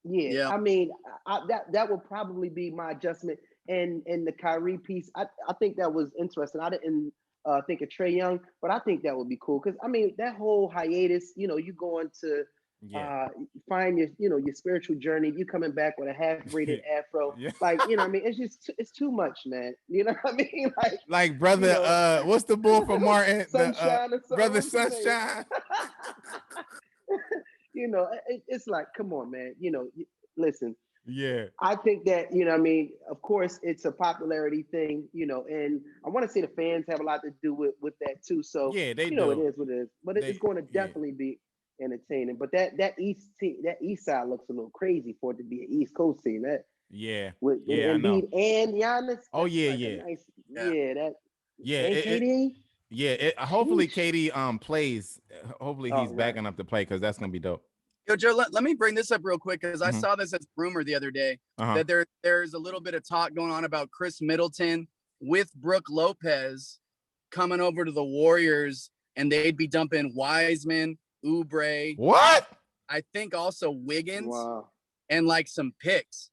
Yeah. I mean, that would probably be my adjustment. And the Kyrie piece, I think that was interesting. I didn't think of Trae Young, but I think that would be cool because I mean that whole hiatus. You going to find your spiritual journey. You coming back with a half-braided afro, like I mean, it's too much, man. You know what I mean? Like brother, what's the bull for Martin? Sunshine, brother Sunshine. It's like, come on, man. Listen. Yeah. I think that I mean, of course, it's a popularity thing. And I want to say the fans have a lot to do with that too. So yeah, they do. It is what it is, but it's going to definitely be entertaining. But that East side looks a little crazy for it to be an East Coast team. With Embiid and Giannis. Oh yeah. Hopefully KD plays. Hopefully he's backing up to play because that's gonna be dope. Yo, Joe, let me bring this up real quick because I saw this as rumor the other day that there's a little bit of talk going on about Chris Middleton with Brooke Lopez coming over to the Warriors, and they'd be dumping Wiseman, Oubre. What? I think also Wiggins and like some picks.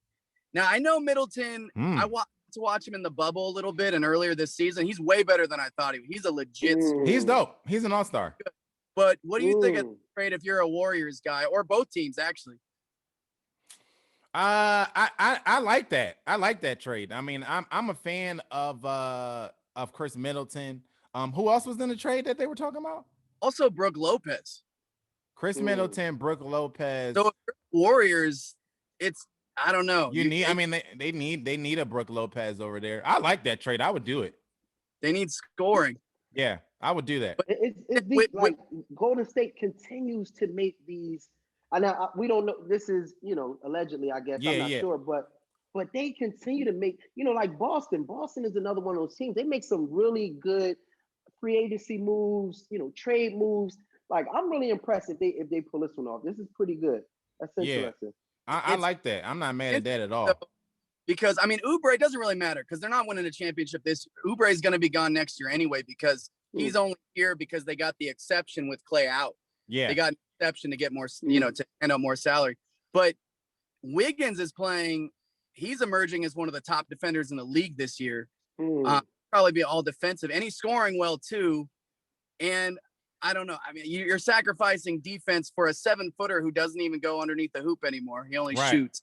Now I know Middleton. I want to watch him in the bubble a little bit, and earlier this season, he's way better than I thought he was. He's a legit. He's dope. He's an all-star. But what do you think of the trade if you're a Warriors guy, or both teams actually? I like that. I like that trade. I mean, I'm a fan of Chris Middleton. Who else was in the trade that they were talking about? Also, Brook Lopez. Chris Middleton, Brook Lopez. So Warriors, it's I don't know. I mean, they need a Brook Lopez over there. I like that trade. I would do it. They need scoring. Yeah, I would do that. But it's deep. Like Golden State continues to make these. I know we don't know. This is allegedly. I guess I'm not sure, but they continue to make like Boston. Boston is another one of those teams. They make some really good free agency moves. Trade moves. Like I'm really impressed if they pull this one off. This is pretty good. That's interesting. I like that. I'm not mad at that at all. Because I mean, Oubre doesn't really matter because they're not winning a championship this year. Oubre is going to be gone next year anyway because he's only here because they got the exception with Clay out. Yeah, they got an exception to get more, to hand out more salary. But Wiggins is playing. He's emerging as one of the top defenders in the league this year. Probably be all defensive, and he's scoring well too. And I don't know. I mean, you're sacrificing defense for a 7-footer who doesn't even go underneath the hoop anymore. He only shoots.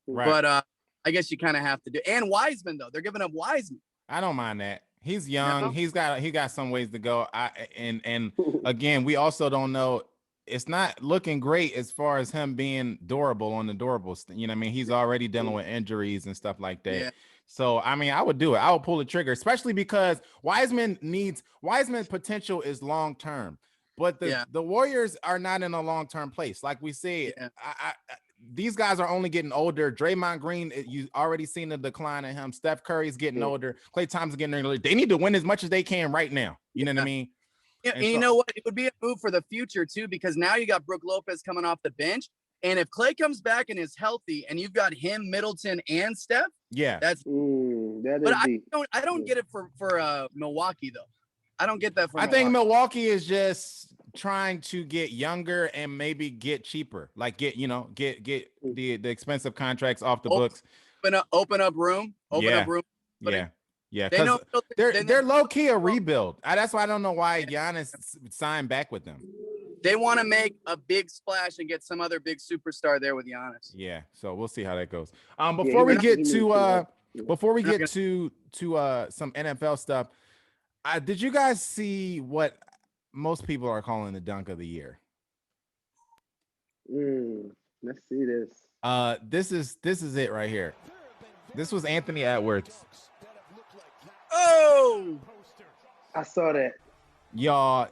Right. But I guess you kind of have to do. And Wiseman though, they're giving up Wiseman. I don't mind that. He's young. No. He got some ways to go. And again, we also don't know. It's not looking great as far as him being durable on the durables. I mean, he's already dealing with injuries and stuff like that. Yeah. So, I mean, I would do it. I would pull the trigger, especially because Wiseman's potential is long-term, but the Warriors are not in a long-term place. Like we said, these guys are only getting older. Draymond Green, you already seen the decline in him. Steph Curry's getting older. Klay Thompson's getting older. They need to win as much as they can right now. You know what I mean? Yeah, and you know what? It would be a move for the future too, because now you got Brook Lopez coming off the bench. And if Klay comes back and is healthy and you've got him, Middleton, and Steph, that's but I don't get it for Milwaukee though. I don't get that for Milwaukee. I think Milwaukee is just trying to get younger and maybe get cheaper. Like get the expensive contracts off the books. Open up room. Yeah, because they're low-key a rebuild. That's why I don't know why Giannis signed back with them. They want to make a big splash and get some other big superstar there with Giannis. Yeah, so we'll see how that goes. Before we get to some NFL stuff, did you guys see what most people are calling the dunk of the year? Let's see this. This is it right here. This was Anthony Edwards. Oh, I saw that. Y'all,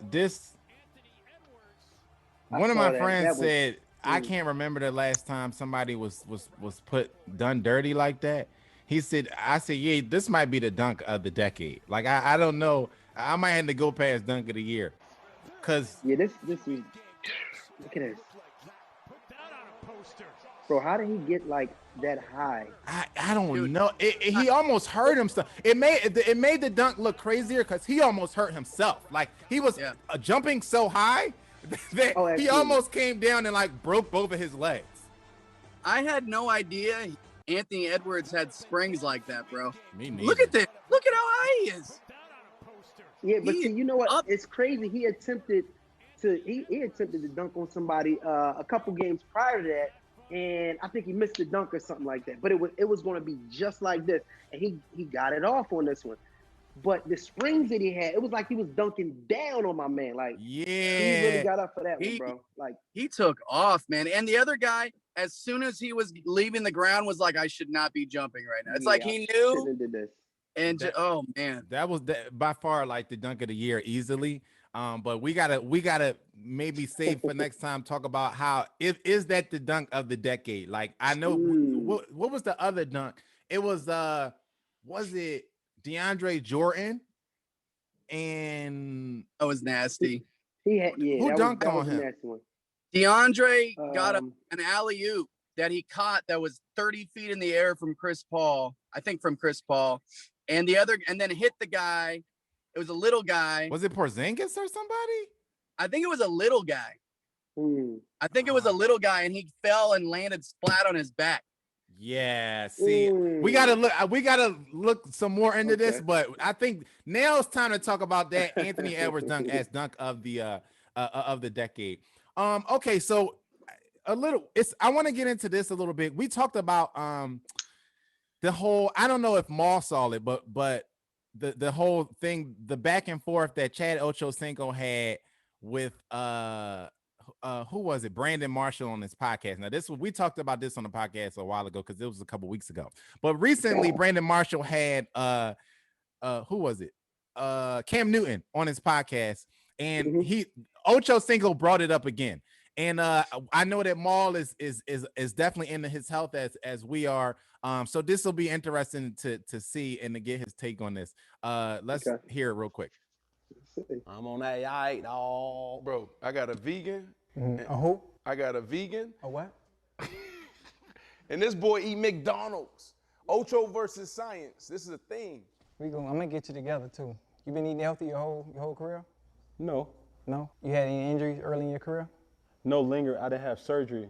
one of my friends said, I can't remember the last time somebody was done dirty like that. I said, yeah, this might be the dunk of the decade. Like, I don't know. I might have to go past dunk of the year. Cause this is, look at this. Bro, how did he get like that high? I don't know. He almost hurt himself. It made the dunk look crazier because he almost hurt himself. Like he was jumping so high that he almost came down and like broke both of his legs. I had no idea Anthony Edwards had springs like that, bro. Me neither. Look at this. Look at how high he is. Yeah, but see, you know what? It's crazy. He attempted to dunk on somebody a couple games prior to that. And I think he missed the dunk or something like that. But it was going to be just like this. And he got it off on this one. But the springs that he had, it was like he was dunking down on my man. Like, he really got up for that one, bro. Like, he took off, man. And the other guy, as soon as he was leaving the ground, was like, I should not be jumping right now. It's like he knew. Did this. And oh man, that was by far like the dunk of the year easily. But we gotta maybe save for next time. Talk about how is that the dunk of the decade? Like I know what was the other dunk? It was it DeAndre Jordan? And that was nasty. Who dunked on him? DeAndre got an alley-oop that he caught that was 30 feet in the air from Chris Paul. I think from Chris Paul. And then hit the guy. It was a little guy. Was it Porzingis or somebody? I think it was a little guy. I think it was a little guy, and he fell and landed flat on his back. Yeah. See, we gotta look some more into this, but I think now it's time to talk about that Anthony Edwards dunk as dunk of the of the decade. Okay, so I want to get into this a little bit. We talked about the whole, I don't know if Maul saw it, but the whole thing, the back and forth that Chad Ochocinco had with who was it? Brandon Marshall on his podcast. Now, we talked about this on the podcast a while ago because it was a couple weeks ago. But recently, Brandon Marshall had who was it? Cam Newton on his podcast, and Ochocinco brought it up again. And I know that Maul is definitely into his health as we are. So this will be interesting to see and to get his take on this. Let's hear it real quick. I'm on that yike, dog. Bro, I got a vegan. A who? I got a vegan. A what? And this boy eat McDonald's. Ocho versus science. This is a thing. I'm gonna get you together too. You been eating healthy your whole career? No. No? You had any injuries early in your career? No linger. I didn't have surgery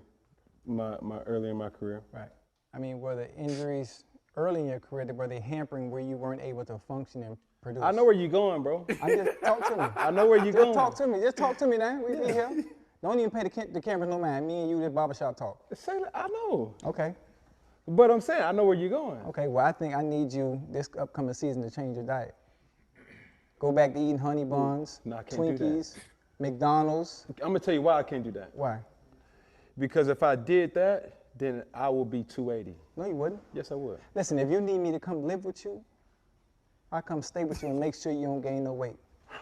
early in my career. Right. I mean, were the injuries early in your career, were they hampering where you weren't able to function and produce? I know where you're going, bro. Talk to me. I know where you're going. Talk to me. Just talk to me now. We be here. Don't even pay the cameras no mind. Me and you, this barbershop talk. I know. Okay. But I'm saying, I know where you're going. Okay, well, I think I need you this upcoming season to change your diet. Go back to eating honey buns, Twinkies, McDonald's. I'm gonna tell you why I can't do that. Why? Because if I did that, then I will be 280. No, you wouldn't. Yes, I would. Listen, if you need me to come live with you, I'll come stay with you and make sure you don't gain no weight.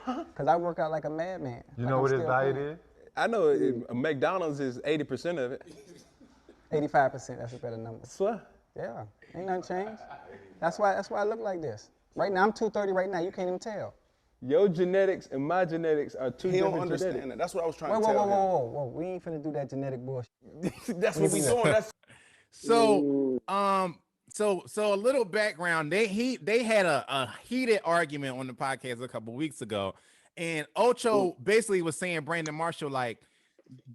Because I work out like a madman. You know what his diet is? I know McDonald's is 80% of it. 85%, that's a better number. Swear. Yeah, ain't nothing changed. That's why I look like this. Right now, I'm 230 right now, you can't even tell. Your genetics and my genetics are two different genetics. He don't understand that. That's what I was trying to tell him. Whoa. We ain't finna do that genetic bullshit. That's what we doing. So a little background. They had a heated argument on the podcast a couple weeks ago, and Ocho basically was saying Brandon Marshall, like,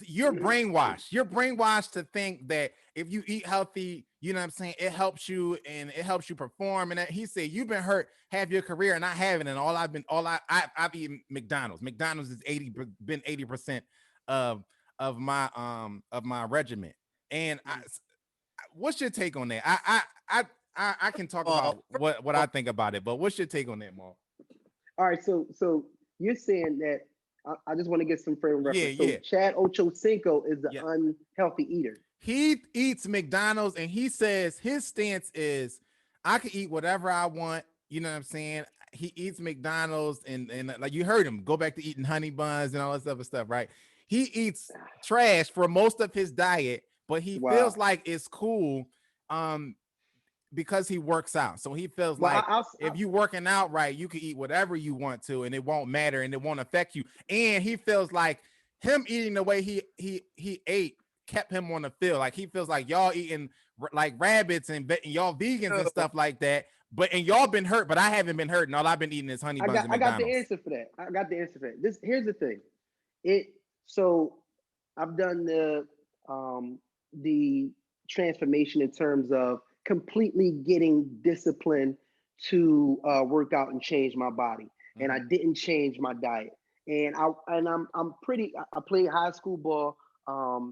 you're brainwashed. You're brainwashed to think that if you eat healthy, you know what I'm saying, it helps you and it helps you perform. And he said, you've been hurt half your career and I haven't. And I've eaten McDonald's. McDonald's is 80% of my regimen. And what's your take on that? I can talk about what I think about it, but what's your take on that, Maul? All right, so you're saying that I just want to get some frame of reference. Yeah. Chad Ochocinco is the unhealthy eater. He eats McDonald's and he says his stance is I can eat whatever I want. You know what I'm saying? He eats McDonald's and like you heard him go back to eating honey buns and all this other stuff, right? He eats trash for most of his diet, but he feels like it's cool because he works out. So he feels like if you working out right, you can eat whatever you want to and it won't matter and it won't affect you. And he feels like him eating the way he ate kept him on the field. Like he feels like y'all eating like rabbits and y'all vegans and stuff like that. And y'all been hurt, but I haven't been hurt. And all I've been eating is honey buns and McDonald's. I got the answer for that. Here's the thing. So I've done the transformation in terms of completely getting disciplined to work out and change my body. Mm-hmm. And I didn't change my diet. And I played high school ball,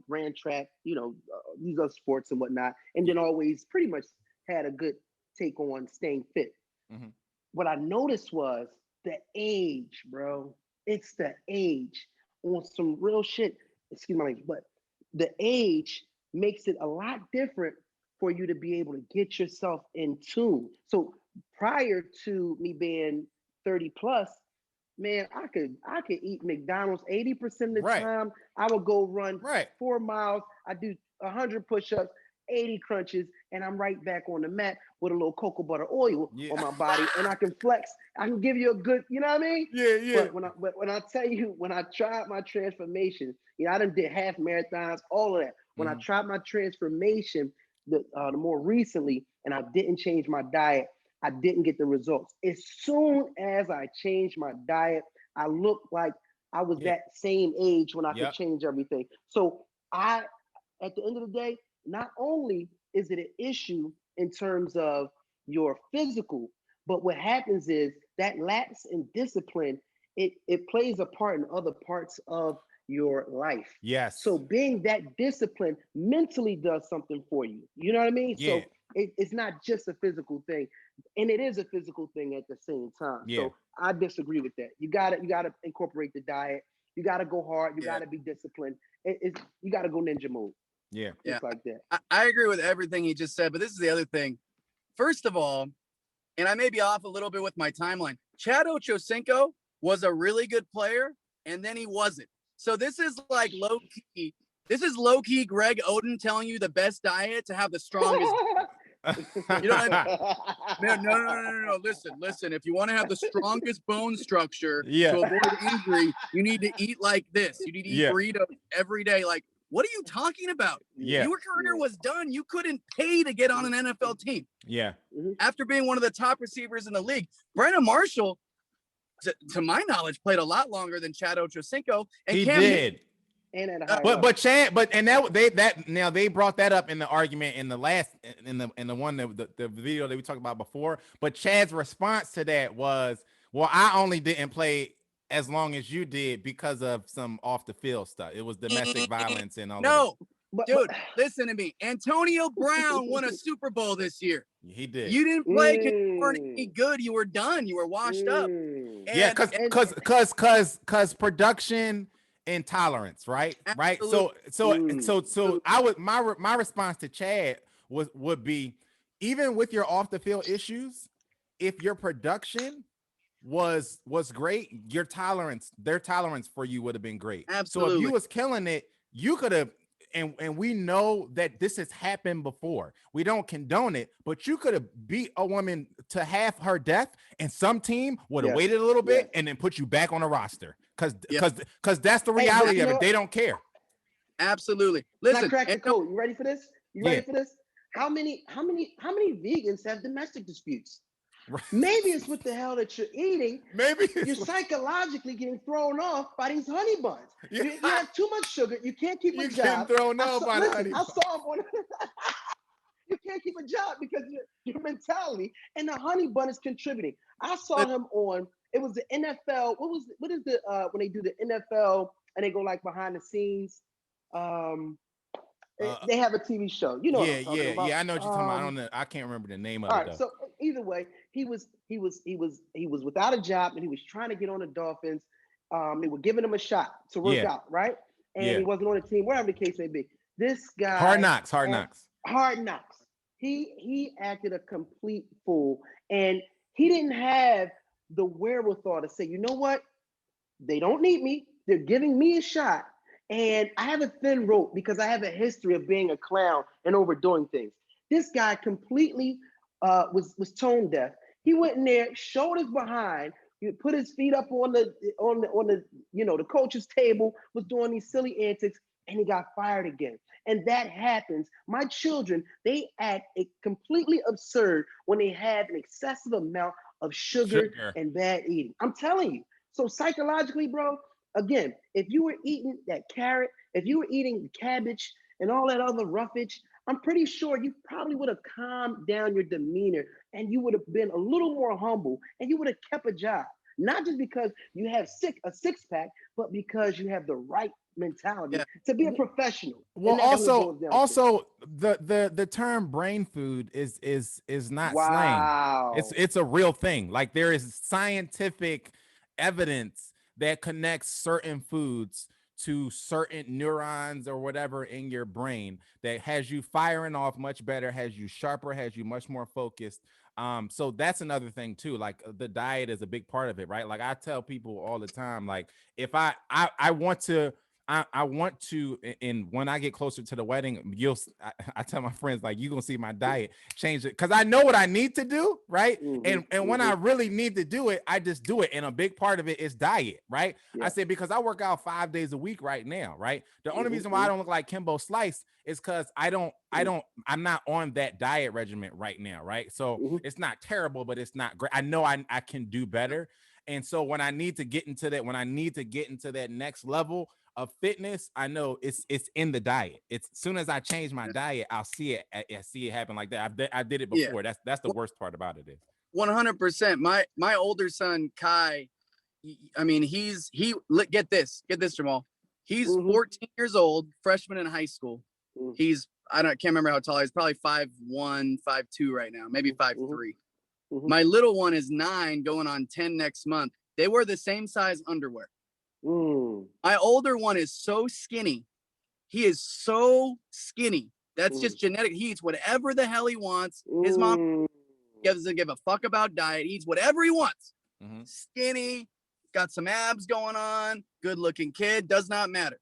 ran track, these other sports and whatnot, and then always pretty much had a good take on staying fit. Mm-hmm. What I noticed was the age, bro. It's the age on some real shit. Excuse my language, but the age makes it a lot different for you to be able to get yourself in tune. So prior to me being 30 plus, man, I could eat McDonald's 80% of the time. I would go run 4 miles. I do 100 push-ups, 80 crunches, and I'm right back on the mat with a little cocoa butter oil on my body, and I can flex. I can give you a good, you know what I mean? Yeah. But when I tell you, when I tried my transformation, I done did half marathons, all of that. When I tried my transformation, the more recently, and I didn't change my diet, I didn't get the results. As soon as I changed my diet, I looked like I was that same age when I could change everything. So at the end of the day, not only is it an issue in terms of your physical, but what happens is that lapse in discipline, it plays a part in other parts of your life. Yes. So being that disciplined mentally does something for you. You know what I mean? Yeah. So it's not just a physical thing, and it is a physical thing at the same time. Yeah. So I disagree with that. You gotta incorporate the diet. You gotta go hard. You gotta be disciplined. You gotta go ninja mode. Yeah. Just like that. I agree with everything he just said, but this is the other thing. First of all, and I may be off a little bit with my timeline, Chad Ochocinco was a really good player, and then he wasn't. So this is like low key. This is low key Greg Oden telling you the best diet to have the strongest. You know what I mean? No. Listen. If you want to have the strongest bone structure to avoid injury, you need to eat like this. You need to eat burritos every day. Like, what are you talking about? Yeah. Your career was done. You couldn't pay to get on an NFL team. Yeah. After being one of the top receivers in the league, Brandon Marshall, to my knowledge, played a lot longer than Chad Ochocinco. And he Cam did. But Chad, now they brought that up in the argument in the last in the one that the video that we talked about before. But Chad's response to that was, well, I only didn't play as long as you did because of some off the field stuff. It was domestic violence and all. No, dude, listen to me. Antonio Brown won a Super Bowl this year. He did. You didn't play because you weren't any good. You were done. You were washed up. Yeah, because production and tolerance, right? Absolutely. Right. So I would my response to Chad would be, even with your off the field issues, if your production was great, their tolerance for you would have been great. Absolutely. So if you was killing it, you could have. And we know that this has happened before. We don't condone it, but you could have beat a woman to half her death, and some team would have waited a little bit and then put you back on the roster. Because that's the reality of it. They don't care. Absolutely. Listen, crack the code. You ready for this? Ready for this? How many vegans have domestic disputes? Right. Maybe it's what the hell that you're eating. Maybe you're psychologically getting thrown off by these honey buns. You have too much sugar. You can't keep a job. Thrown off by the honey buns. I saw one. You can't keep a job because your mentality, and the honey bun is contributing. I saw him on. It was the NFL. What is the when they do the NFL and they go like behind the scenes? They have a TV show. You know what I'm talking about. I know what you're talking about. I don't know. I can't remember the name of it. All right, so either way, he was without a job, and he was trying to get on the Dolphins. They were giving him a shot to work out, right? And he wasn't on the team, whatever the case may be. This guy, Hard knocks. He acted a complete fool, and he didn't have the wherewithal to say, you know what? They don't need me. They're giving me a shot. And I have a thin rope because I have a history of being a clown and overdoing things. This guy completely was tone deaf. He went in there, showed his behind, put his feet up on the the coach's table, was doing these silly antics, and he got fired again. And that happens. My children, they act completely absurd when they have an excessive amount of sugar and bad eating. I'm telling you. So psychologically, bro, again, if you were eating that carrot, if you were eating cabbage and all that other roughage, I'm pretty sure you probably would have calmed down your demeanor, and you would have been a little more humble, and you would have kept a job. Not just because you have a six-pack, but because you have the right mentality to be a professional. Well, also the term brain food is not slang. It's a real thing. Like, there is scientific evidence that connects certain foods to certain neurons or whatever in your brain that has you firing off much better, has you sharper, has you much more focused. So that's another thing too. Like, the diet is a big part of it, right? Like, I tell people all the time, like, if I want to, and when I get closer to the wedding, I tell my friends, like, you're gonna see my diet change it, because I know what I need to do, right? And when I really need to do it, I just do it. And a big part of it is diet, right? I said, because I work out 5 days a week right now, right? The only reason why I don't look like Kimbo Slice is because I'm not on that diet regimen right now, right? So it's not terrible, but it's not great. I know I can do better. And so when I need to get into that next level of fitness, I know it's in the diet. It's as soon as I change my diet, I'll see it happen like that. I did it before. That's the worst part about it. Is 100%. My older son Kai, I mean, get this, Jamal. He's 14 years old, freshman in high school. He's can't remember how tall he is. Probably 5'1", 5'2" right now, maybe 5'3". My little one is 9, going on 10 next month. They wear the same size underwear. My older one is so skinny. He is so skinny. That's just genetic. He eats whatever the hell he wants. His mom doesn't give a fuck about diet. He eats whatever he wants. Skinny, got some abs going on, good looking kid, does not matter.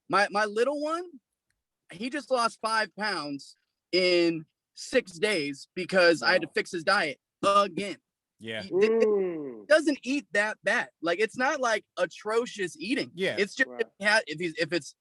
My little one, he just lost 5 pounds in 6 days because I had to fix his diet again. Yeah. He doesn't eat that bad. Like, it's not like atrocious eating. Yeah. It's just if it's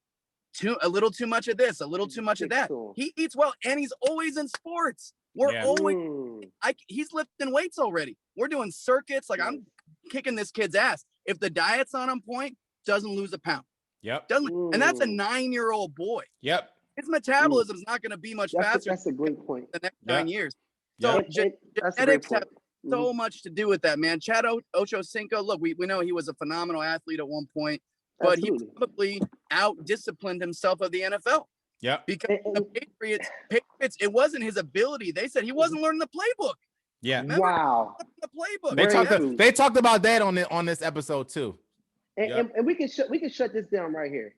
a little too much of this, a little too much of that. He eats well, and he's always in sports. We're always he's lifting weights already. We're doing circuits. Like, I'm kicking this kid's ass. If the diet's on point, doesn't lose a pound. Yep. And that's a 9-year-old boy. Yep. His metabolism is not going to be much faster. That's a great point. The next 9 years. So genetics have so much to do with that, man. Chad Ochocinco, look, we know he was a phenomenal athlete at one point, but he probably out-disciplined himself of the NFL. Yeah. Because the Patriots, it wasn't his ability. They said he wasn't learning the playbook. Yeah. Remember? Wow. The playbook. They talked about that on this episode too. And we can shut this down right here.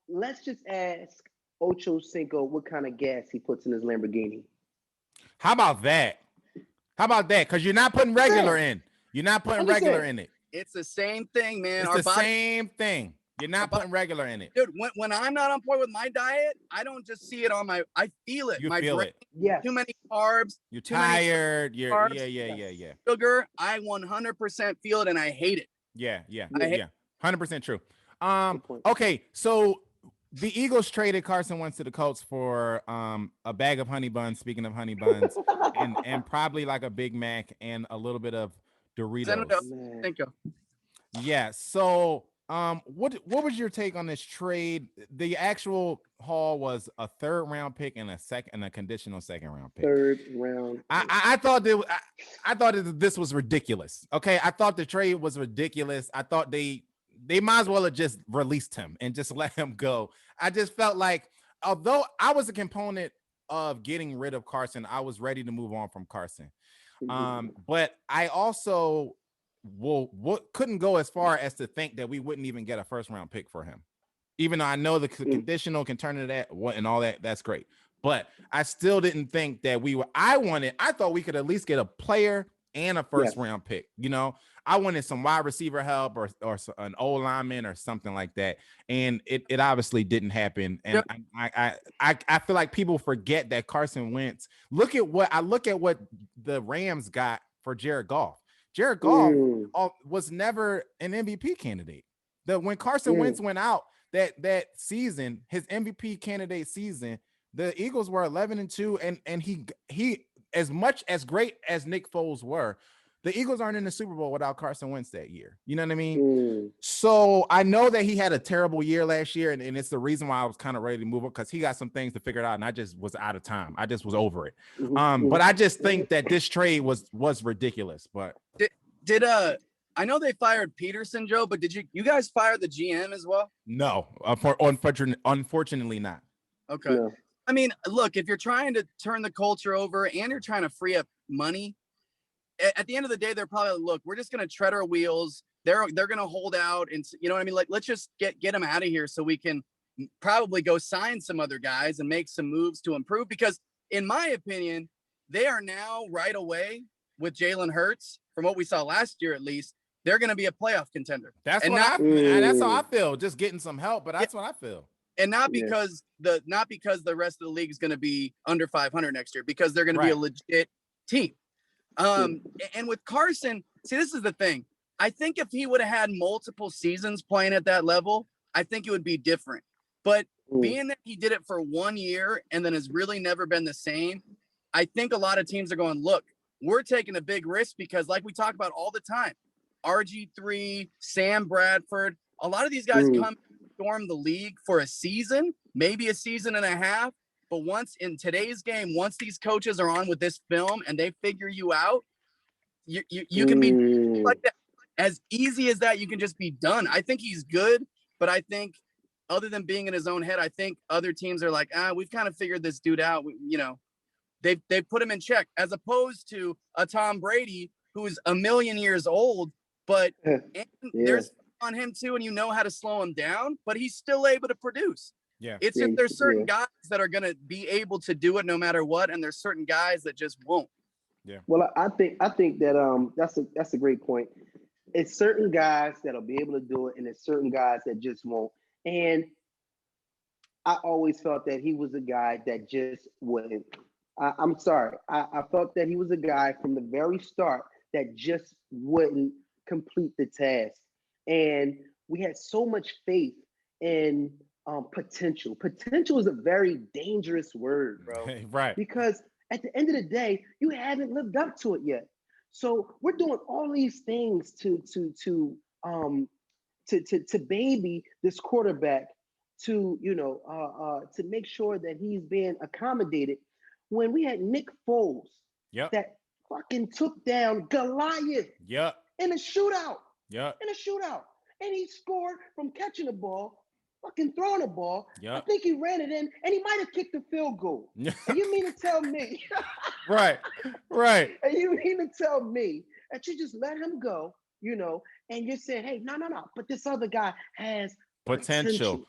Let's just ask Ochocinco what kind of gas he puts in his Lamborghini. How about that? Because you're not putting regular in. You're not putting regular in it. It's the same thing, man. It's the same thing. You're not putting regular in it. Dude, when I'm not on point with my diet, I don't just see it on I feel it. You feel it. Yeah. Too many carbs. You're tired. Carbs, Yeah. Sugar, I 100% feel it, and I hate it. Yeah. 100% true. Okay, so the Eagles traded Carson Wentz to the Colts for a bag of honey buns. Speaking of honey buns, and probably like a Big Mac and a little bit of Doritos. Thank you. Yeah. So, what was your take on this trade? The actual haul was a 3rd round pick and a conditional 2nd round pick. 3rd round. I thought that this was ridiculous. Okay, I thought the trade was ridiculous. I thought they might as well have just released him and just let him go. I just felt like, although I was a component of getting rid of Carson, I was ready to move on from Carson. But I also couldn't go as far as to think that we wouldn't even get a 1st round pick for him. Even though I know the conditional can turn into that and all that, that's great. But I still didn't think that I thought we could at least get a player and a 1st round pick. You know, I wanted some wide receiver help or an O lineman or something like that. And it obviously didn't happen. And I feel like people forget that Carson Wentz. Look at what the Rams got for Jared Goff. Jared Goff was never an MVP candidate. When Carson Wentz went out that season, his MVP candidate season, the Eagles were 11-2, and he as much as great as Nick Foles were, the Eagles aren't in the Super Bowl without Carson Wentz that year. You know what I mean? So I know that he had a terrible year last year, and it's the reason why I was kind of ready to move on, because he got some things to figure out, and I just was out of time. I just was over it. But I just think that this trade was ridiculous. But did I know they fired Peterson, Joe, but did you guys fire the GM as well? No, unfortunately not. Okay. Yeah. I mean, look, if you're trying to turn the culture over and you're trying to free up money, at the end of the day, they're probably, look, we're just going to tread our wheels. They're going to hold out, and you know what I mean? Like, let's just get them out of here so we can probably go sign some other guys and make some moves to improve. Because in my opinion, they are now right away with Jalen Hurts, from what we saw last year, at least, they're going to be a playoff contender. That's how I feel. Just getting some help, but that's what I feel. And not because the rest of the league is going to be under 500 next year, because they're going to be a legit team. And with Carson, see, this is the thing. I think if he would have had multiple seasons playing at that level, I think it would be different. But being that he did it for 1 year and then has really never been the same, I think a lot of teams are going, look, we're taking a big risk, because like we talk about all the time, RG3, Sam Bradford, a lot of these guys come storm the league for a season, maybe a season and a half. But once in today's game, once these coaches are on with this film and they figure you out, you can be like that. As easy as that, you can just be done. I think he's good, But I think other than being in his own head, I think other teams are like, we've kind of figured this dude out. They've put him in check, as opposed to a Tom Brady who's a million years old, but there's on him too, and you know how to slow him down, but he's still able to produce. Yeah. It's just there's certain guys that are going to be able to do it no matter what, and there's certain guys that just won't. Yeah. Well, I think that that's a great point. It's certain guys that'll be able to do it, and it's certain guys that just won't. And I always felt that he was a guy that just wouldn't. I'm sorry. I felt that he was a guy from the very start that just wouldn't complete the task. And we had so much faith in potential. Potential is a very dangerous word, bro. Right. Because at the end of the day, you haven't lived up to it yet. So we're doing all these things to baby this quarterback, to make sure that he's being accommodated. When we had Nick Foles, that fucking took down Goliath, in a shootout, and he scored from catching the ball, fucking throwing the ball. I think he ran it in, and he might have kicked the field goal. And you mean to tell me, right? And you mean to tell me that you just let him go, and you're saying, hey, no, but this other guy has potential.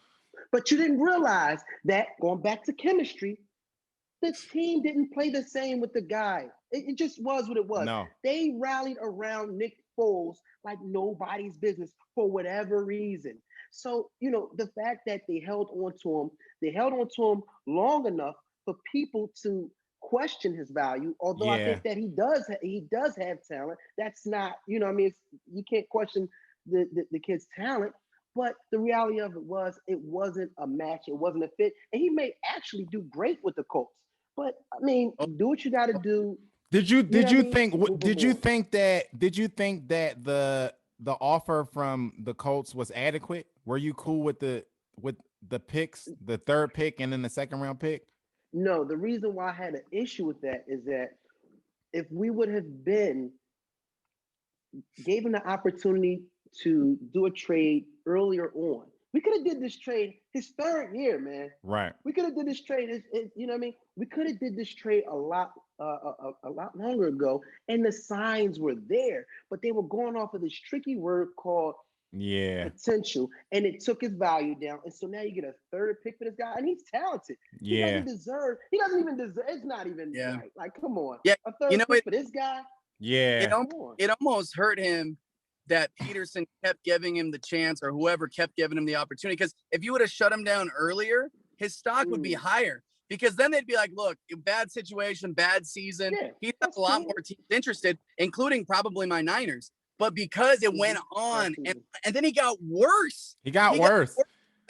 But you didn't realize that, going back to chemistry, the team didn't play the same with the guy. It just was what it was. No. They rallied around Nick Foles like nobody's business for whatever reason. So, the fact that they held on to him long enough for people to question his value, although I think that he does have talent. That's not, you can't question the kid's talent. But the reality of it wasn't a match. It wasn't a fit. And he may actually do great with the Colts. But I mean, do what you got to do. Did you think that the offer from the Colts was adequate? Were you cool with the picks, the third pick and then the second round pick? No, the reason why I had an issue with that is that if we would have been given the opportunity to do a trade earlier on, we could have did this trade his third year, man. Right. We could have did this trade. We could have did this trade a lot longer ago, and the signs were there, but they were going off of this tricky word called potential, and it took his value down. And so now you get a third pick for this guy, and he's talented. He doesn't even deserve. It's not even right. Like, come on. Yeah. A third pick for this guy. Yeah. It almost hurt him that Peterson kept giving him the chance, or whoever kept giving him the opportunity. Because if you would have shut him down earlier, his stock would be higher. Because then they'd be like, look, bad situation, bad season. He's got a lot more teams interested, including probably my Niners. But because it went on, and then he got worse. He got worse.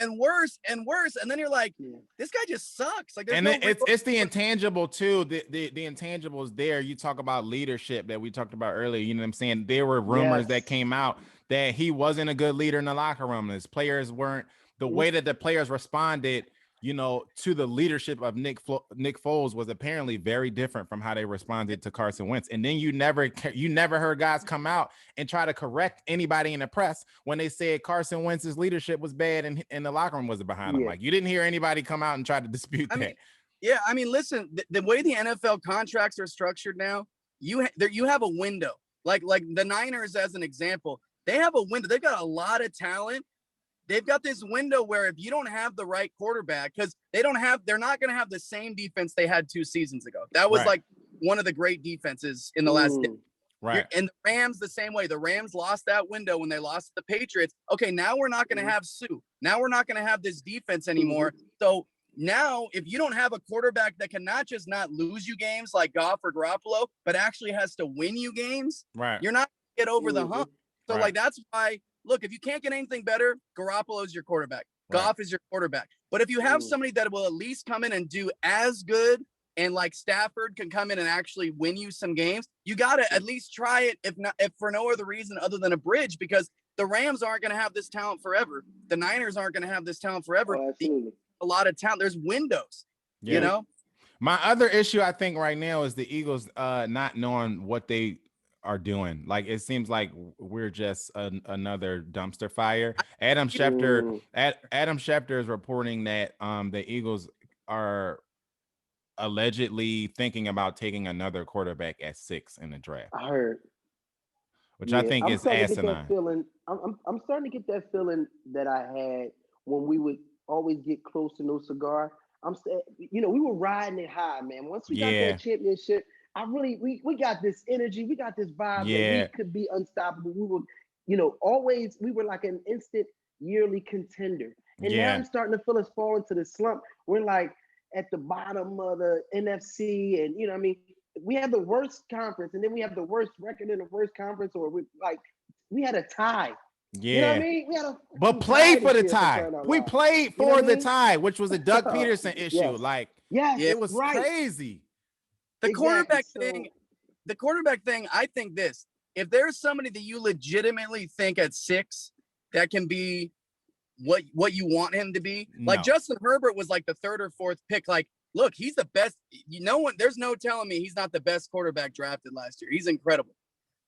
And worse and worse, and then you're like, this guy just sucks. Like, it's the intangible too. The intangibles there. You talk about leadership that we talked about earlier. You know what I'm saying? There were rumors that came out that he wasn't a good leader in the locker room. His players weren't, the way that the players responded, to the leadership of Nick Foles was apparently very different from how they responded to Carson Wentz. And then you never heard guys come out and try to correct anybody in the press when they said Carson Wentz's leadership was bad and the locker room was behind him. Like, you didn't hear anybody come out and try to dispute that. Listen, the way the NFL contracts are structured now, you have a window. Like the Niners, as an example, they have a window. They've got a lot of talent. They've got this window where if you don't have the right quarterback, because they're not going to have the same defense they had 2 seasons ago. That was like one of the great defenses in the last day. Right. And the Rams the same way. The Rams lost that window when they lost to the Patriots. Okay, now we're not going to have Sue. Now we're not going to have this defense anymore. So now, if you don't have a quarterback that can not lose you games like Goff or Garoppolo, but actually has to win you games, you're not going to get over the hump. So like, that's why, look, if you can't get anything better, Garoppolo is your quarterback. Goff is your quarterback. But if you have somebody that will at least come in and do as good, and like Stafford can come in and actually win you some games, you got to at least try it, if for no other reason other than a bridge, because the Rams aren't going to have this talent forever. The Niners aren't going to have this talent forever. A lot of talent. There's windows, you know? My other issue, I think, right now is the Eagles not knowing what they are doing. Like it seems like we're just another dumpster fire. Adam Schefter is reporting that the Eagles are allegedly thinking about taking another quarterback at 6 in the draft. I heard. Which I think is asinine. I'm starting to get that feeling that I had when we would always get close to no cigar. We were riding it high, man. Once we got that championship, we got this energy, we got this vibe that we could be unstoppable. We were, we were like an instant yearly contender. And now I'm starting to feel us fall into the slump. We're like at the bottom of the NFC, and we have the worst conference, and then we have the worst record in the worst conference, or we had a tie. Yeah. You know what I mean? We had but played for the tie. We played for the tie, which was a Doug Peterson issue. It was crazy. The quarterback thing, I think this. If there's somebody that you legitimately think at 6 that can be what you want him to be, like Justin Herbert was like the 3rd or 4th pick. Like, look, he's the best. There's no telling me he's not the best quarterback drafted last year. He's incredible.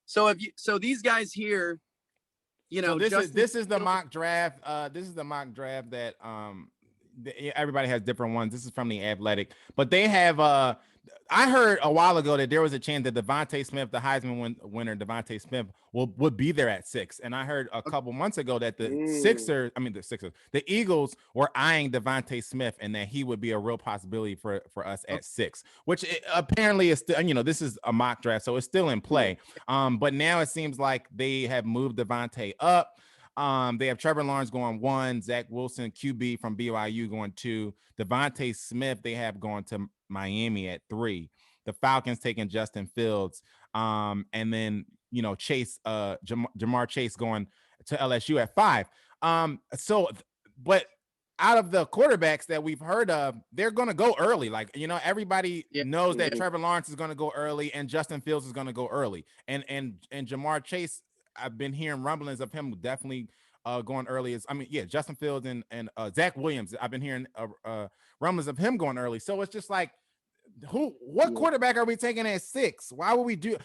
So these guys here, this is the mock draft. This is the mock draft that everybody has different ones. This is from The Athletic, but they have I heard a while ago that there was a chance that Devontae Smith, the Heisman winner Devontae Smith, would be there at 6. And I heard a couple months ago that the Eagles were eyeing Devontae Smith and that he would be a real possibility for us at 6, which apparently is still, this is a mock draft, so it's still in play. But now it seems like they have moved Devontae up. They have Trevor Lawrence going 1, Zach Wilson, QB from BYU, going 2, Devontae Smith they have going to Miami at 3, the Falcons taking Justin Fields, and then Chase, Jamar Chase going to LSU at 5. But out of the quarterbacks that we've heard of, they're going to go early. Like, everybody knows that Trevor Lawrence is going to go early and Justin Fields is going to go early, and Jamar Chase, I've been hearing rumblings of him definitely going early. Justin Fields and Zach Williams. I've been hearing rumblings of him going early. So it's just like, what quarterback are we taking at 6? Why would we do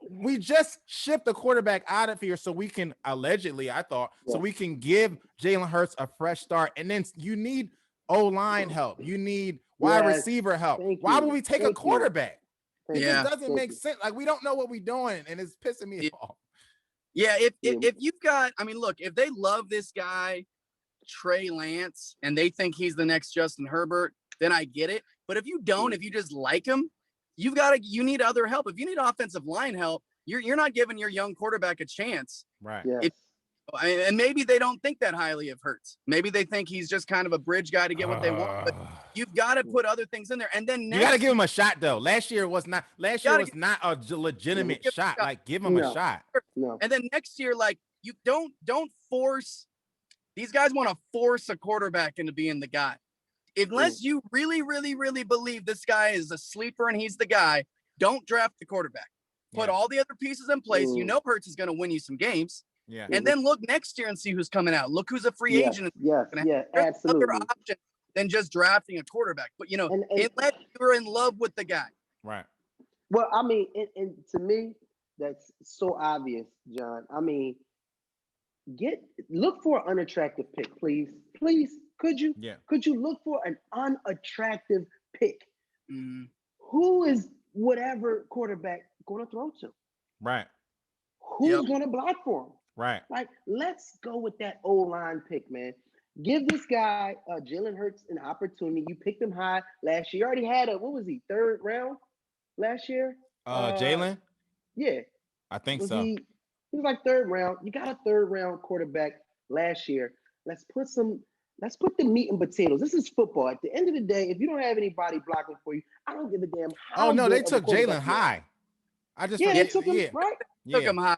we just shipped the quarterback out of here so we can allegedly, I thought, so we can give Jalen Hurts a fresh start. And then you need O-line help. You need wide receiver help. Why would we take a quarterback? It just doesn't make sense. Like, we don't know what we're doing, and it's pissing me off. Yeah, if you've got, look, if they love this guy, Trey Lance, and they think he's the next Justin Herbert, then I get it. But if you don't, if you just like him, you need other help. If you need offensive line help, you're not giving your young quarterback a chance. Right. Yeah. And maybe they don't think that highly of Hurts. Maybe they think he's just kind of a bridge guy to get what they want. But you've got to put other things in there. And then you got to give him a shot, though. Last year was not a legitimate shot. Like, give him a shot. No. And then next year, like, you don't force. These guys want to force a quarterback into being the guy. Unless you really, really, really believe this guy is a sleeper and he's the guy, don't draft the quarterback. Put all the other pieces in place. Hurts is going to win you some games. Yeah. And then look next year and see who's coming out. Look who's a free agent. Yeah, absolutely. Other option than just drafting a quarterback. But, unless you're in love with the guy. Right. Well, and to me, that's so obvious, John. Look for an unattractive pick, please. Please. Could you? Yeah. Could you look for an unattractive pick? Mm. Who is whatever quarterback going to throw to? Right. Who's going to block for him? Right. Like, let's go with that O-line pick, man. Give this guy, Jalen Hurts, an opportunity. You picked him high last year. You already had what was he, 3rd round last year? Jalen? Yeah. I think so. He was like 3rd round. You got a 3rd round quarterback last year. Let's put the meat and potatoes. This is football. At the end of the day, if you don't have anybody blocking for you, I don't give a damn how. Oh no, they took Jalen high. They took him right. Took him high.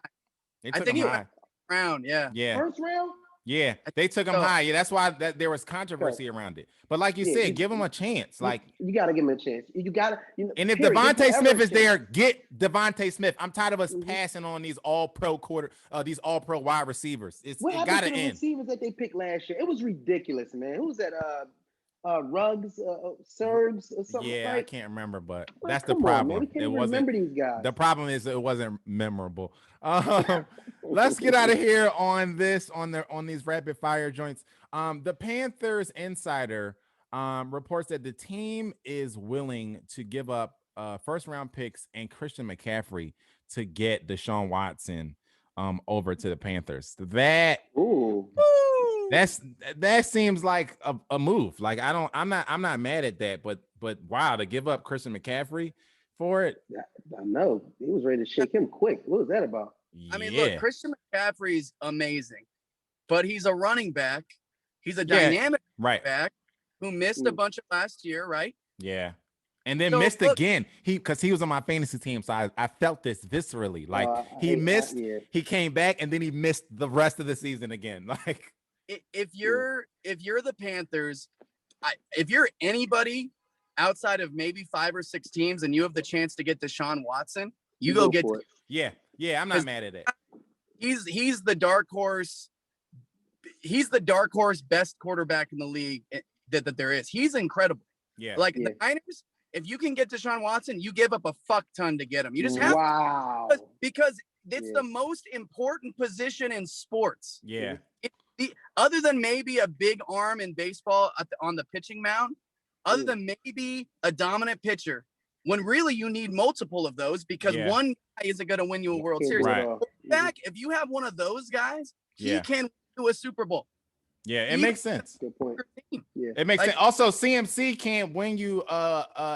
I think he went round. Yeah. 1st round. Yeah, they took him high. Yeah, that's why there was controversy around it. But like you said, give him a chance. Like, you got to give him a chance. You got to. And if Devontae Smith is there, get Devontae Smith. I'm tired of us passing on these all-pro wide receivers. It got to end. Receivers that they picked last year, it was ridiculous, man. Who was that? Ruggs, Sergs, or something. Yeah, right? I can't remember, but Like, that's the come on, man. problem. We can't It even wasn't. remember these guys. The problem is it wasn't memorable. Let's get out of here on this on these rapid fire joints. The Panthers insider reports that the team is willing to give up first round picks and Christian McCaffrey to get Deshaun Watson over to the Panthers. That seems like a move. Like I'm not mad at that, but wow, to give up Christian McCaffrey for it. I know. He was ready to shake him quick. What was that about? I mean, look, Christian McCaffrey's amazing, but he's a running back. He's a dynamic back who missed a bunch of last year, right? Yeah. And then missed again. Because he was on my fantasy team, so I felt this viscerally. Like he missed, he came back, and then he missed the rest of the season again. Like if you're the Panthers, if you're anybody outside of maybe 5 or 6 teams, and you have the chance to get Deshaun Watson, you go get it. Yeah, I'm not mad at it. He's the dark horse. He's the dark horse best quarterback in the league that there is. He's incredible. Yeah. Like the Niners, if you can get Deshaun Watson, you give up a fuck ton to get him. You just have to, because it's the most important position in sports. Yeah. Other than maybe a big arm in baseball on the pitching mound, other than maybe a dominant pitcher, when really you need multiple of those, because one guy isn't going to win you a World Series. Right. If you have one of those guys, he can do a Super Bowl. Yeah, it makes sense. Good point. Yeah. It makes sense. Also, CMC can't win you.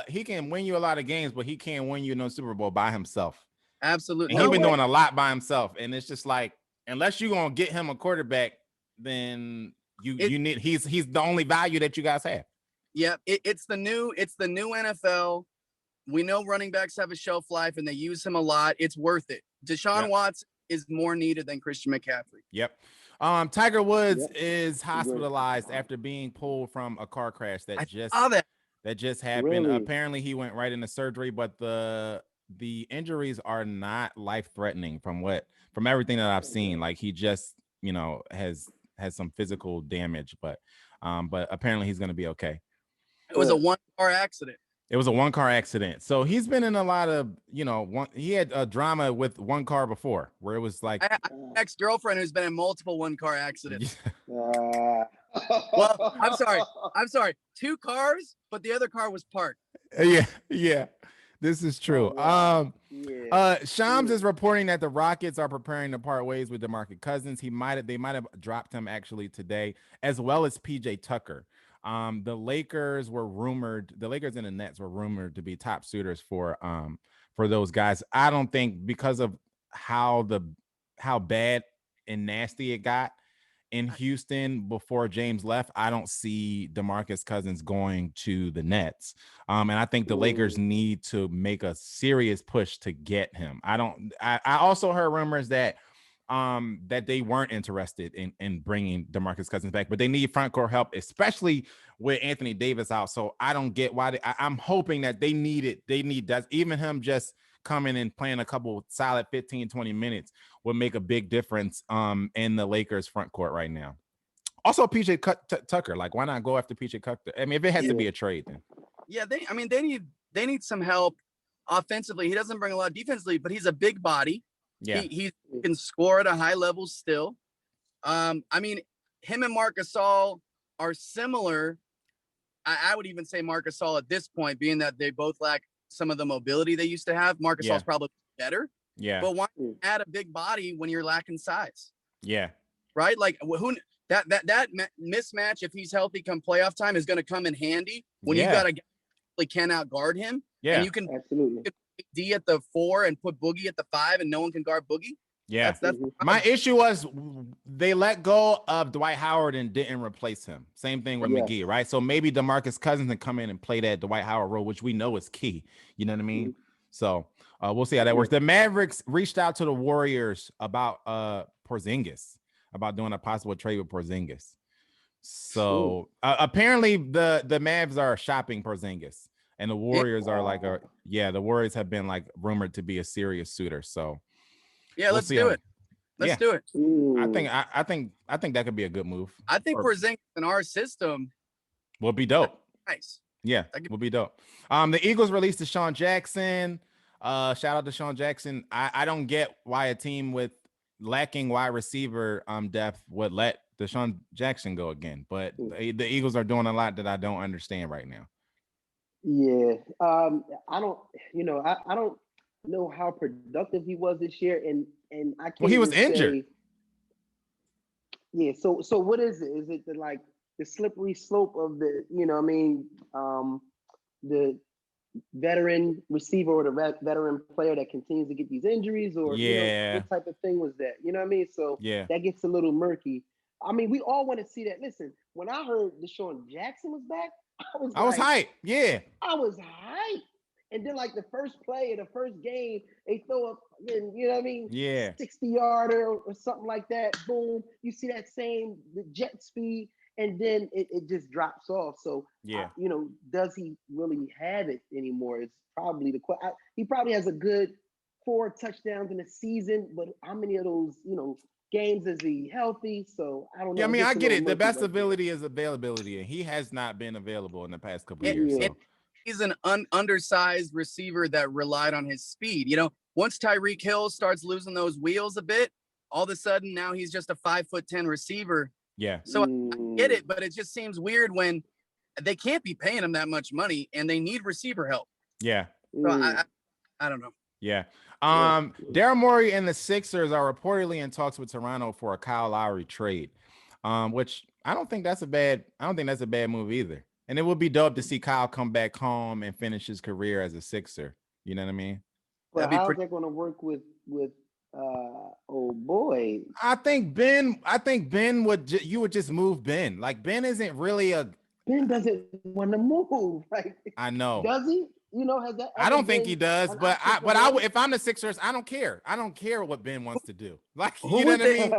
He can win you a lot of games, but he can't win you no Super Bowl by himself. Absolutely. And he's been doing a lot by himself, and it's just like, unless you're gonna get him a quarterback, then you need. He's the only value that you guys have. Yeah, it's the new NFL. We know running backs have a shelf life, and they use him a lot. It's worth it. Deshaun Watson is more needed than Christian McCaffrey. Yep. Tiger Woods is hospitalized after being pulled from a car crash that just happened. Really? Apparently, he went right into surgery, but the injuries are not life-threatening from everything that I've seen. Like he just, has some physical damage, but apparently he's going to be okay. It was a one-car accident. It was a one-car accident. So he's been in a lot of, he had a drama with one car before where it was like. I have an ex-girlfriend who's been in multiple one-car accidents. Well, I'm sorry. 2 cars, but the other car was parked. Yeah. This is true. Shams is reporting that the Rockets are preparing to part ways with DeMarcus Cousins. They might have dropped him actually today, as well as PJ Tucker. The Lakers and the Nets were rumored to be top suitors for those guys. I don't think, because of how bad and nasty it got in Houston before James left, I don't see DeMarcus Cousins going to the Nets. And I think the Lakers need to make a serious push to get him. I also heard rumors that they weren't interested in bringing DeMarcus Cousins back, but they need front court help, especially with Anthony Davis out. So I don't get why I'm hoping that they need it. They need that. Even him just coming and playing a couple solid 15, 20 minutes would make a big difference in the Lakers front court right now. Also, PJ Tucker, like, why not go after PJ Tucker? I mean, if it has to be a trade, then. Yeah, they need some help offensively. He doesn't bring a lot of defensively, but he's a big body. Yeah, he can score at a high level still. I mean, him and Marc Gasol are similar. I would even say Marc Gasol at this point, being that they both lack some of the mobility they used to have. Marc Gasol's probably better. Yeah. But why add a big body when you're lacking size? Yeah. Right? Like that mismatch, if he's healthy come playoff time, is going to come in handy when you got a guy who cannot guard him. Yeah. And you can absolutely D at the 4 and put Boogie at the 5 and no one can guard Boogie. Yeah. That's my issue was they let go of Dwight Howard and didn't replace him. Same thing with McGee, right? So maybe DeMarcus Cousins can come in and play that Dwight Howard role, which we know is key. You know what I mean? So we'll see how that works. The Mavericks reached out to the Warriors about Porzingis, about doing a possible trade with Porzingis. So apparently the Mavs are shopping Porzingis. And the Warriors are like the Warriors have been like rumored to be a serious suitor. So let's do it. Let's do it. I think that could be a good move. I think Porzingis in our system Will be dope. Nice. Yeah, will be dope. The Eagles released Desean Jackson. Shout out to Desean Jackson. I don't get why a team with lacking wide receiver depth would let Desean Jackson go again, but the Eagles are doing a lot that I don't understand right now. Yeah, I don't, I don't know how productive he was this year, and I can't. Well, he was injured. Yeah, so what is it? Is it the slippery slope of the, the veteran receiver or the veteran player that continues to get these injuries, or what type of thing was that? You know what I mean? So that gets a little murky. I mean, we all want to see that. Listen, when I heard Desean Jackson was back, I was hyped. Yeah, I was hyped. And then the first play of the first game, they throw up, you know what I mean? Yeah. 60-yarder or something like that. Boom. You see that the jet speed, and then it just drops off. So, does he really have it anymore? It's probably the question. He probably has a good 4 touchdowns in a season, but how many of those, games is he healthy? So I don't know. Yeah, I mean, I get it. The best ability is availability, and he has not been available in the past couple of years. So. He's an undersized receiver that relied on his speed. Once Tyreek Hill starts losing those wheels a bit, all of a sudden now he's just a 5'10" receiver. Yeah. So I get it, but it just seems weird when they can't be paying him that much money and they need receiver help. Yeah. So I don't know. Yeah. Daryl Morey and the Sixers are reportedly in talks with Toronto for a Kyle Lowry trade, which I don't think that's a bad move either. And it would be dope to see Kyle come back home and finish his career as a Sixer. You know what I mean? But how's that going to work with old boy? I think Ben would just move Ben. Ben isn't really Ben doesn't want to move. I know. Does he? Has that? I don't think he does, but if I'm the Sixers, I don't care. I don't care what Ben wants to do. You know what I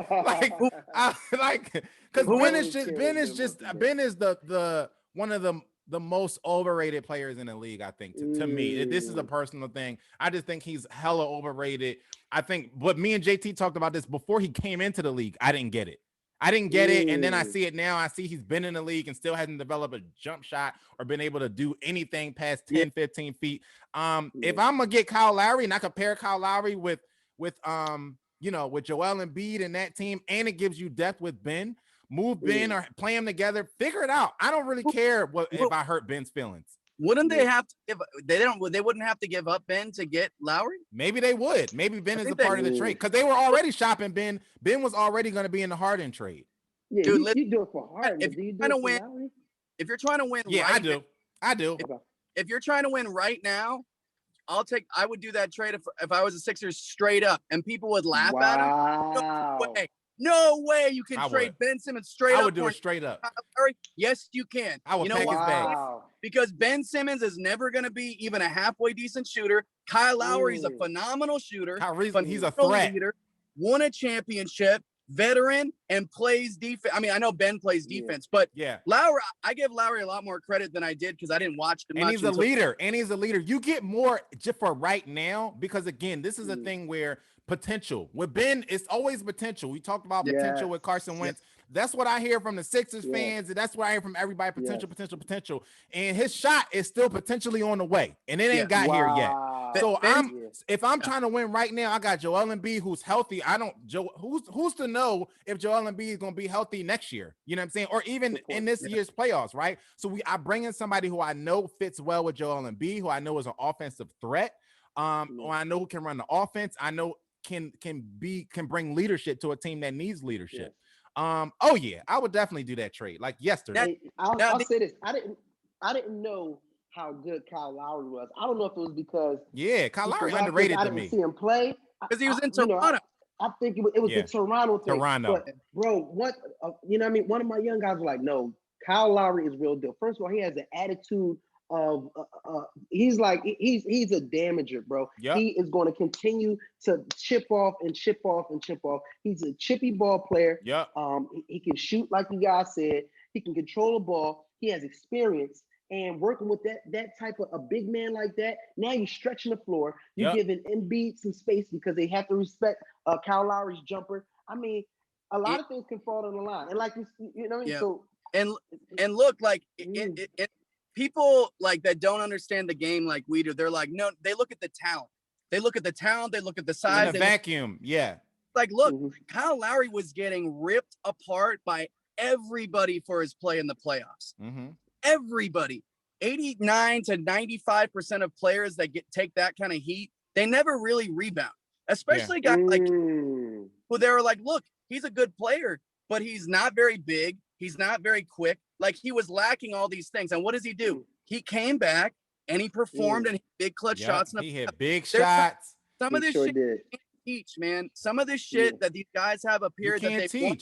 mean? Because Ben is the one of the most overrated players in the league, I think, to me. This is a personal thing. I just think he's hella overrated. I think what me and JT talked about this before he came into the league. I didn't get it. And then I see it now. I see he's been in the league and still hasn't developed a jump shot or been able to do anything past 10, 15 feet. If I'm going to get Kyle Lowry and I compare Kyle Lowry with Joel Embiid and that team, and it gives you depth with Ben, move Ben or play them together, figure it out. I don't really care if I hurt Ben's feelings. Wouldn't they have to give? They wouldn't have to give up Ben to get Lowry. Maybe they would. Maybe Ben is a part of the trade because they were already shopping Ben. Ben was already going to be in the Harden trade. Yeah, dude, you do it for Harden. If you're trying to win, yeah, right I do. If you're trying to win right now, I would do that trade if I was a Sixers straight up, and people would laugh at him. No way you can trade Ben Simmons straight up. I would do it straight up. Yes, you can. I would pack his bags. Because Ben Simmons is never going to be even a halfway decent shooter. Kyle Lowry is a phenomenal shooter. He's a threat. Leader, won a championship, veteran, and plays defense. I mean, I know Ben plays defense, but Lowry, I give Lowry a lot more credit than I did because I didn't watch him much. And he's a leader. You get more just for right now because, again, this is a thing where potential. With Ben, it's always potential. We talked about potential with Carson Wentz. That's what I hear from the Sixers fans, and that's what I hear from everybody. Potential. And his shot is still potentially on the way, and it ain't got here yet. So if I'm trying to win right now, I got Joel Embiid who's healthy. Who's to know if Joel Embiid is going to be healthy next year? You know what I'm saying? Or even in this year's playoffs, right? So I bring in somebody who I know fits well with Joel Embiid, who I know is an offensive threat. Who I know can run the offense. I know can bring leadership to a team that needs leadership. I would definitely do that trade like yesterday. I'll say this. I didn't know how good Kyle Lowry was. I don't know if it was because Kyle Lowry underrated to me. I didn't see him play because he was in Toronto. I think it was the Toronto thing. But, bro, what you know what I mean? One of my young guys was like, no, Kyle Lowry is real deal. First of all, he has an attitude of he's a damager, bro. Yep. He is going to continue to chip off. He's a chippy ball player. Yeah. He can shoot like you guys said. He can control the ball. He has experience. And working with that type of a big man like that, now you're stretching the floor. You're giving Embiid some space because they have to respect Kyle Lowry's jumper. I mean, a lot of things can fall on the line. And like you know what I mean? So and look, like people like that don't understand the game like we do. They're like, no, they look at the talent. They look at the talent. They look at the size. In a vacuum, yeah. Like, look, Kyle Lowry was getting ripped apart by everybody for his play in the playoffs. Everybody. 89 to 95% of players that take that kind of heat, they never really rebound. Especially guys like who they were like, look, he's a good player, but he's not very big. He's not very quick. Like, he was lacking all these things. And what does he do? He came back and he performed and hit big clutch shots. He hit big shots. Some of this shit you can't teach, man. Some of this shit that these guys have appeared that they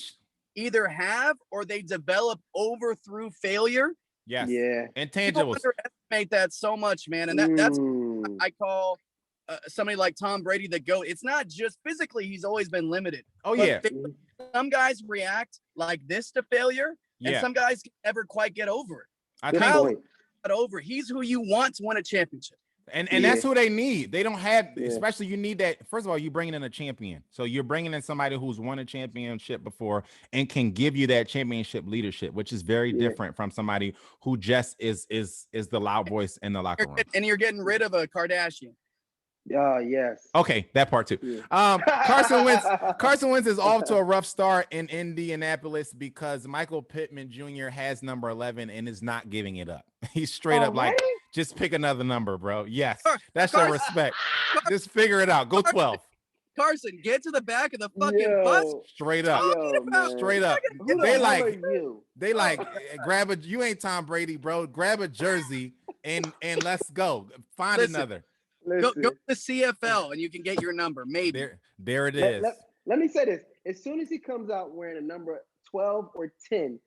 either have or they develop over through failure. Yes. Yeah. Intangibles. People underestimate that so much, man. And that's I call somebody like Tom Brady the GOAT. It's not just physically; he's always been limited. Oh yeah. Some guys react like this to failure, and some guys never quite get over it. Kyle got over. He's who you want to win a championship. And that's who they need. They don't have, especially you need that. First of all, you're bringing in a champion. So you're bringing in somebody who's won a championship before and can give you that championship leadership, which is very different from somebody who just is the loud voice in the locker room. And you're getting rid of a Kardashian. Yes. Okay, that part too. Carson Wentz is off to a rough start in Indianapolis because Michael Pittman Jr. has number 11 and is not giving it up. He's straight up like, just pick another number, bro. Yes, that's your respect. Just figure it out. Go 12. Carson, get to the back of the fucking bus. Straight up. Straight up. They like grab a. You ain't Tom Brady, bro. Grab a jersey and let's go. Find another. Go to the CFL and you can get your number. Maybe. There it is. Let me say this. As soon as he comes out wearing a number 12 or 10,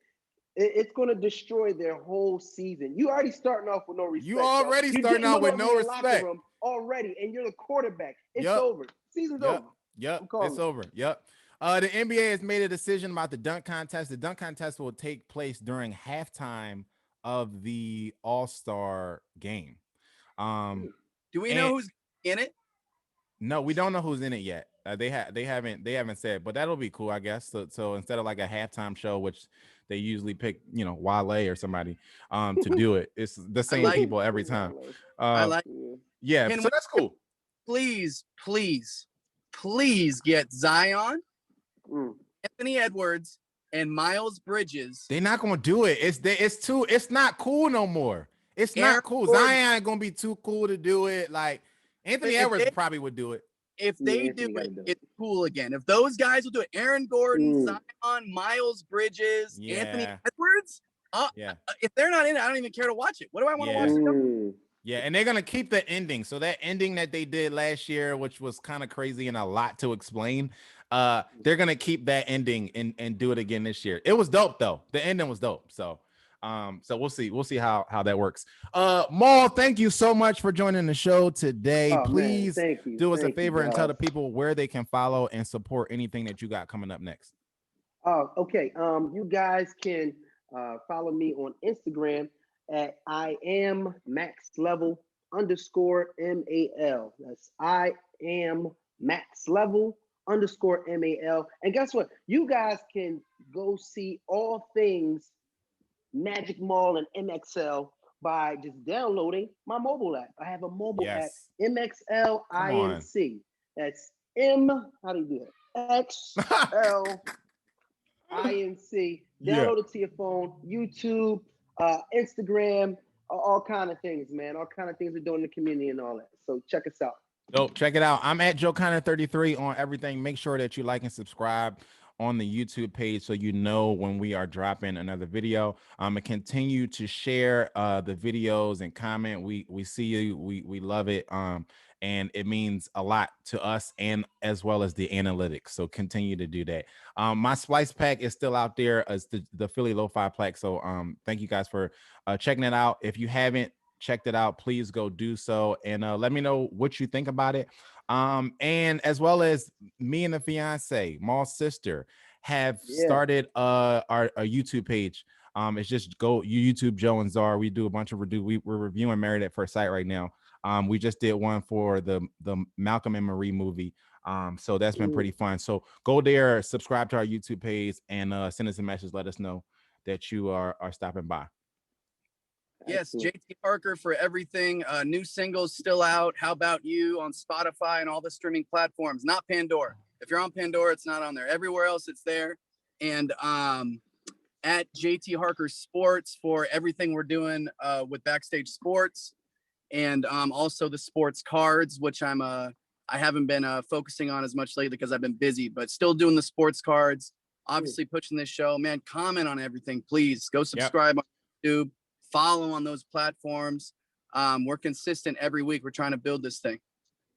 it's going to destroy their whole season. You already starting off with no respect. You already starting out with no respect. Already, and you're the quarterback. It's over. Season's over. It's over. The NBA has made a decision about the dunk contest. The dunk contest will take place during halftime of the AllStar game. Do we know who's in it? No, we don't know who's in it yet. They haven't said, but that'll be cool, I guess. So instead of like a halftime show, which they usually pick, Wale or somebody to do it, it's the same people every time. I like so that's cool. Please get Zion, Anthony Edwards, and Miles Bridges. They're not gonna do it. It's not cool no more. It's not cool. Zion ain't gonna be too cool to do it. Like Anthony Edwards probably would do it. If they do it, it's cool again. If those guys will do it, Aaron Gordon, Zion, Miles Bridges, Anthony Edwards. If they're not in it, I don't even care to watch it. What do I want to watch? Yeah, and they're gonna keep the ending. So that ending that they did last year, which was kind of crazy and a lot to explain, they're gonna keep that ending and do it again this year. It was dope though. The ending was dope. So we'll see how that works. Maul, thank you so much for joining the show today. Please do us a favor and tell the people where they can follow and support anything that you got coming up next. Okay. You guys can follow me on Instagram at I am Max Level _MAL. That's I am Max Level _MAL. And guess what? You guys can go see all things Magic Mall and MXL by just downloading my mobile app. I have a mobile app, MXL INC. That's how do you do it? XL INC. Download it to your phone, YouTube, Instagram, all kind of things, man. All kind of things we're doing in the community and all that. So check us out. Check it out. I'm at Joe Connor 33 on everything. Make sure that you like and subscribe on the YouTube page so you know when we are dropping another video. And continue to share the videos and comment. We see you. We love it. And it means a lot to us and as well as the analytics. So continue to do that. My Splice pack is still out there as the Philly Lo-Fi pack. So thank you guys for checking it out. If you haven't checked it out, please go do so. And let me know what you think about it. And as well as me and the fiance, Maul's sister, have started our YouTube page. It's just go YouTube Joe and Czar. We do a bunch of we're reviewing Married at First Sight right now. We just did one for the Malcolm and Marie movie. So that's been pretty fun. So go there, subscribe to our YouTube page, and send us a message. Let us know that you are stopping by. Yes, JT Harker for everything. New singles still out. How About You on Spotify and all the streaming platforms, not Pandora. If you're on Pandora, it's not on there. Everywhere else, it's there. And at JT Harker Sports for everything we're doing with Backstage Sports, and also the sports cards, which I haven't been focusing on as much lately because I've been busy, but still doing the sports cards. Obviously pushing this show, man. Comment on everything, please. Go subscribe on YouTube. Follow on those platforms. We're consistent every week. We're trying to build this thing.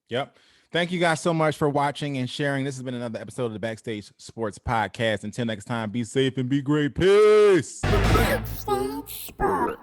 Yep. Thank you guys so much for watching and sharing. This has been another episode of the Backstage Sports Podcast. Until next time, be safe and be great. Peace. Backstage Sports.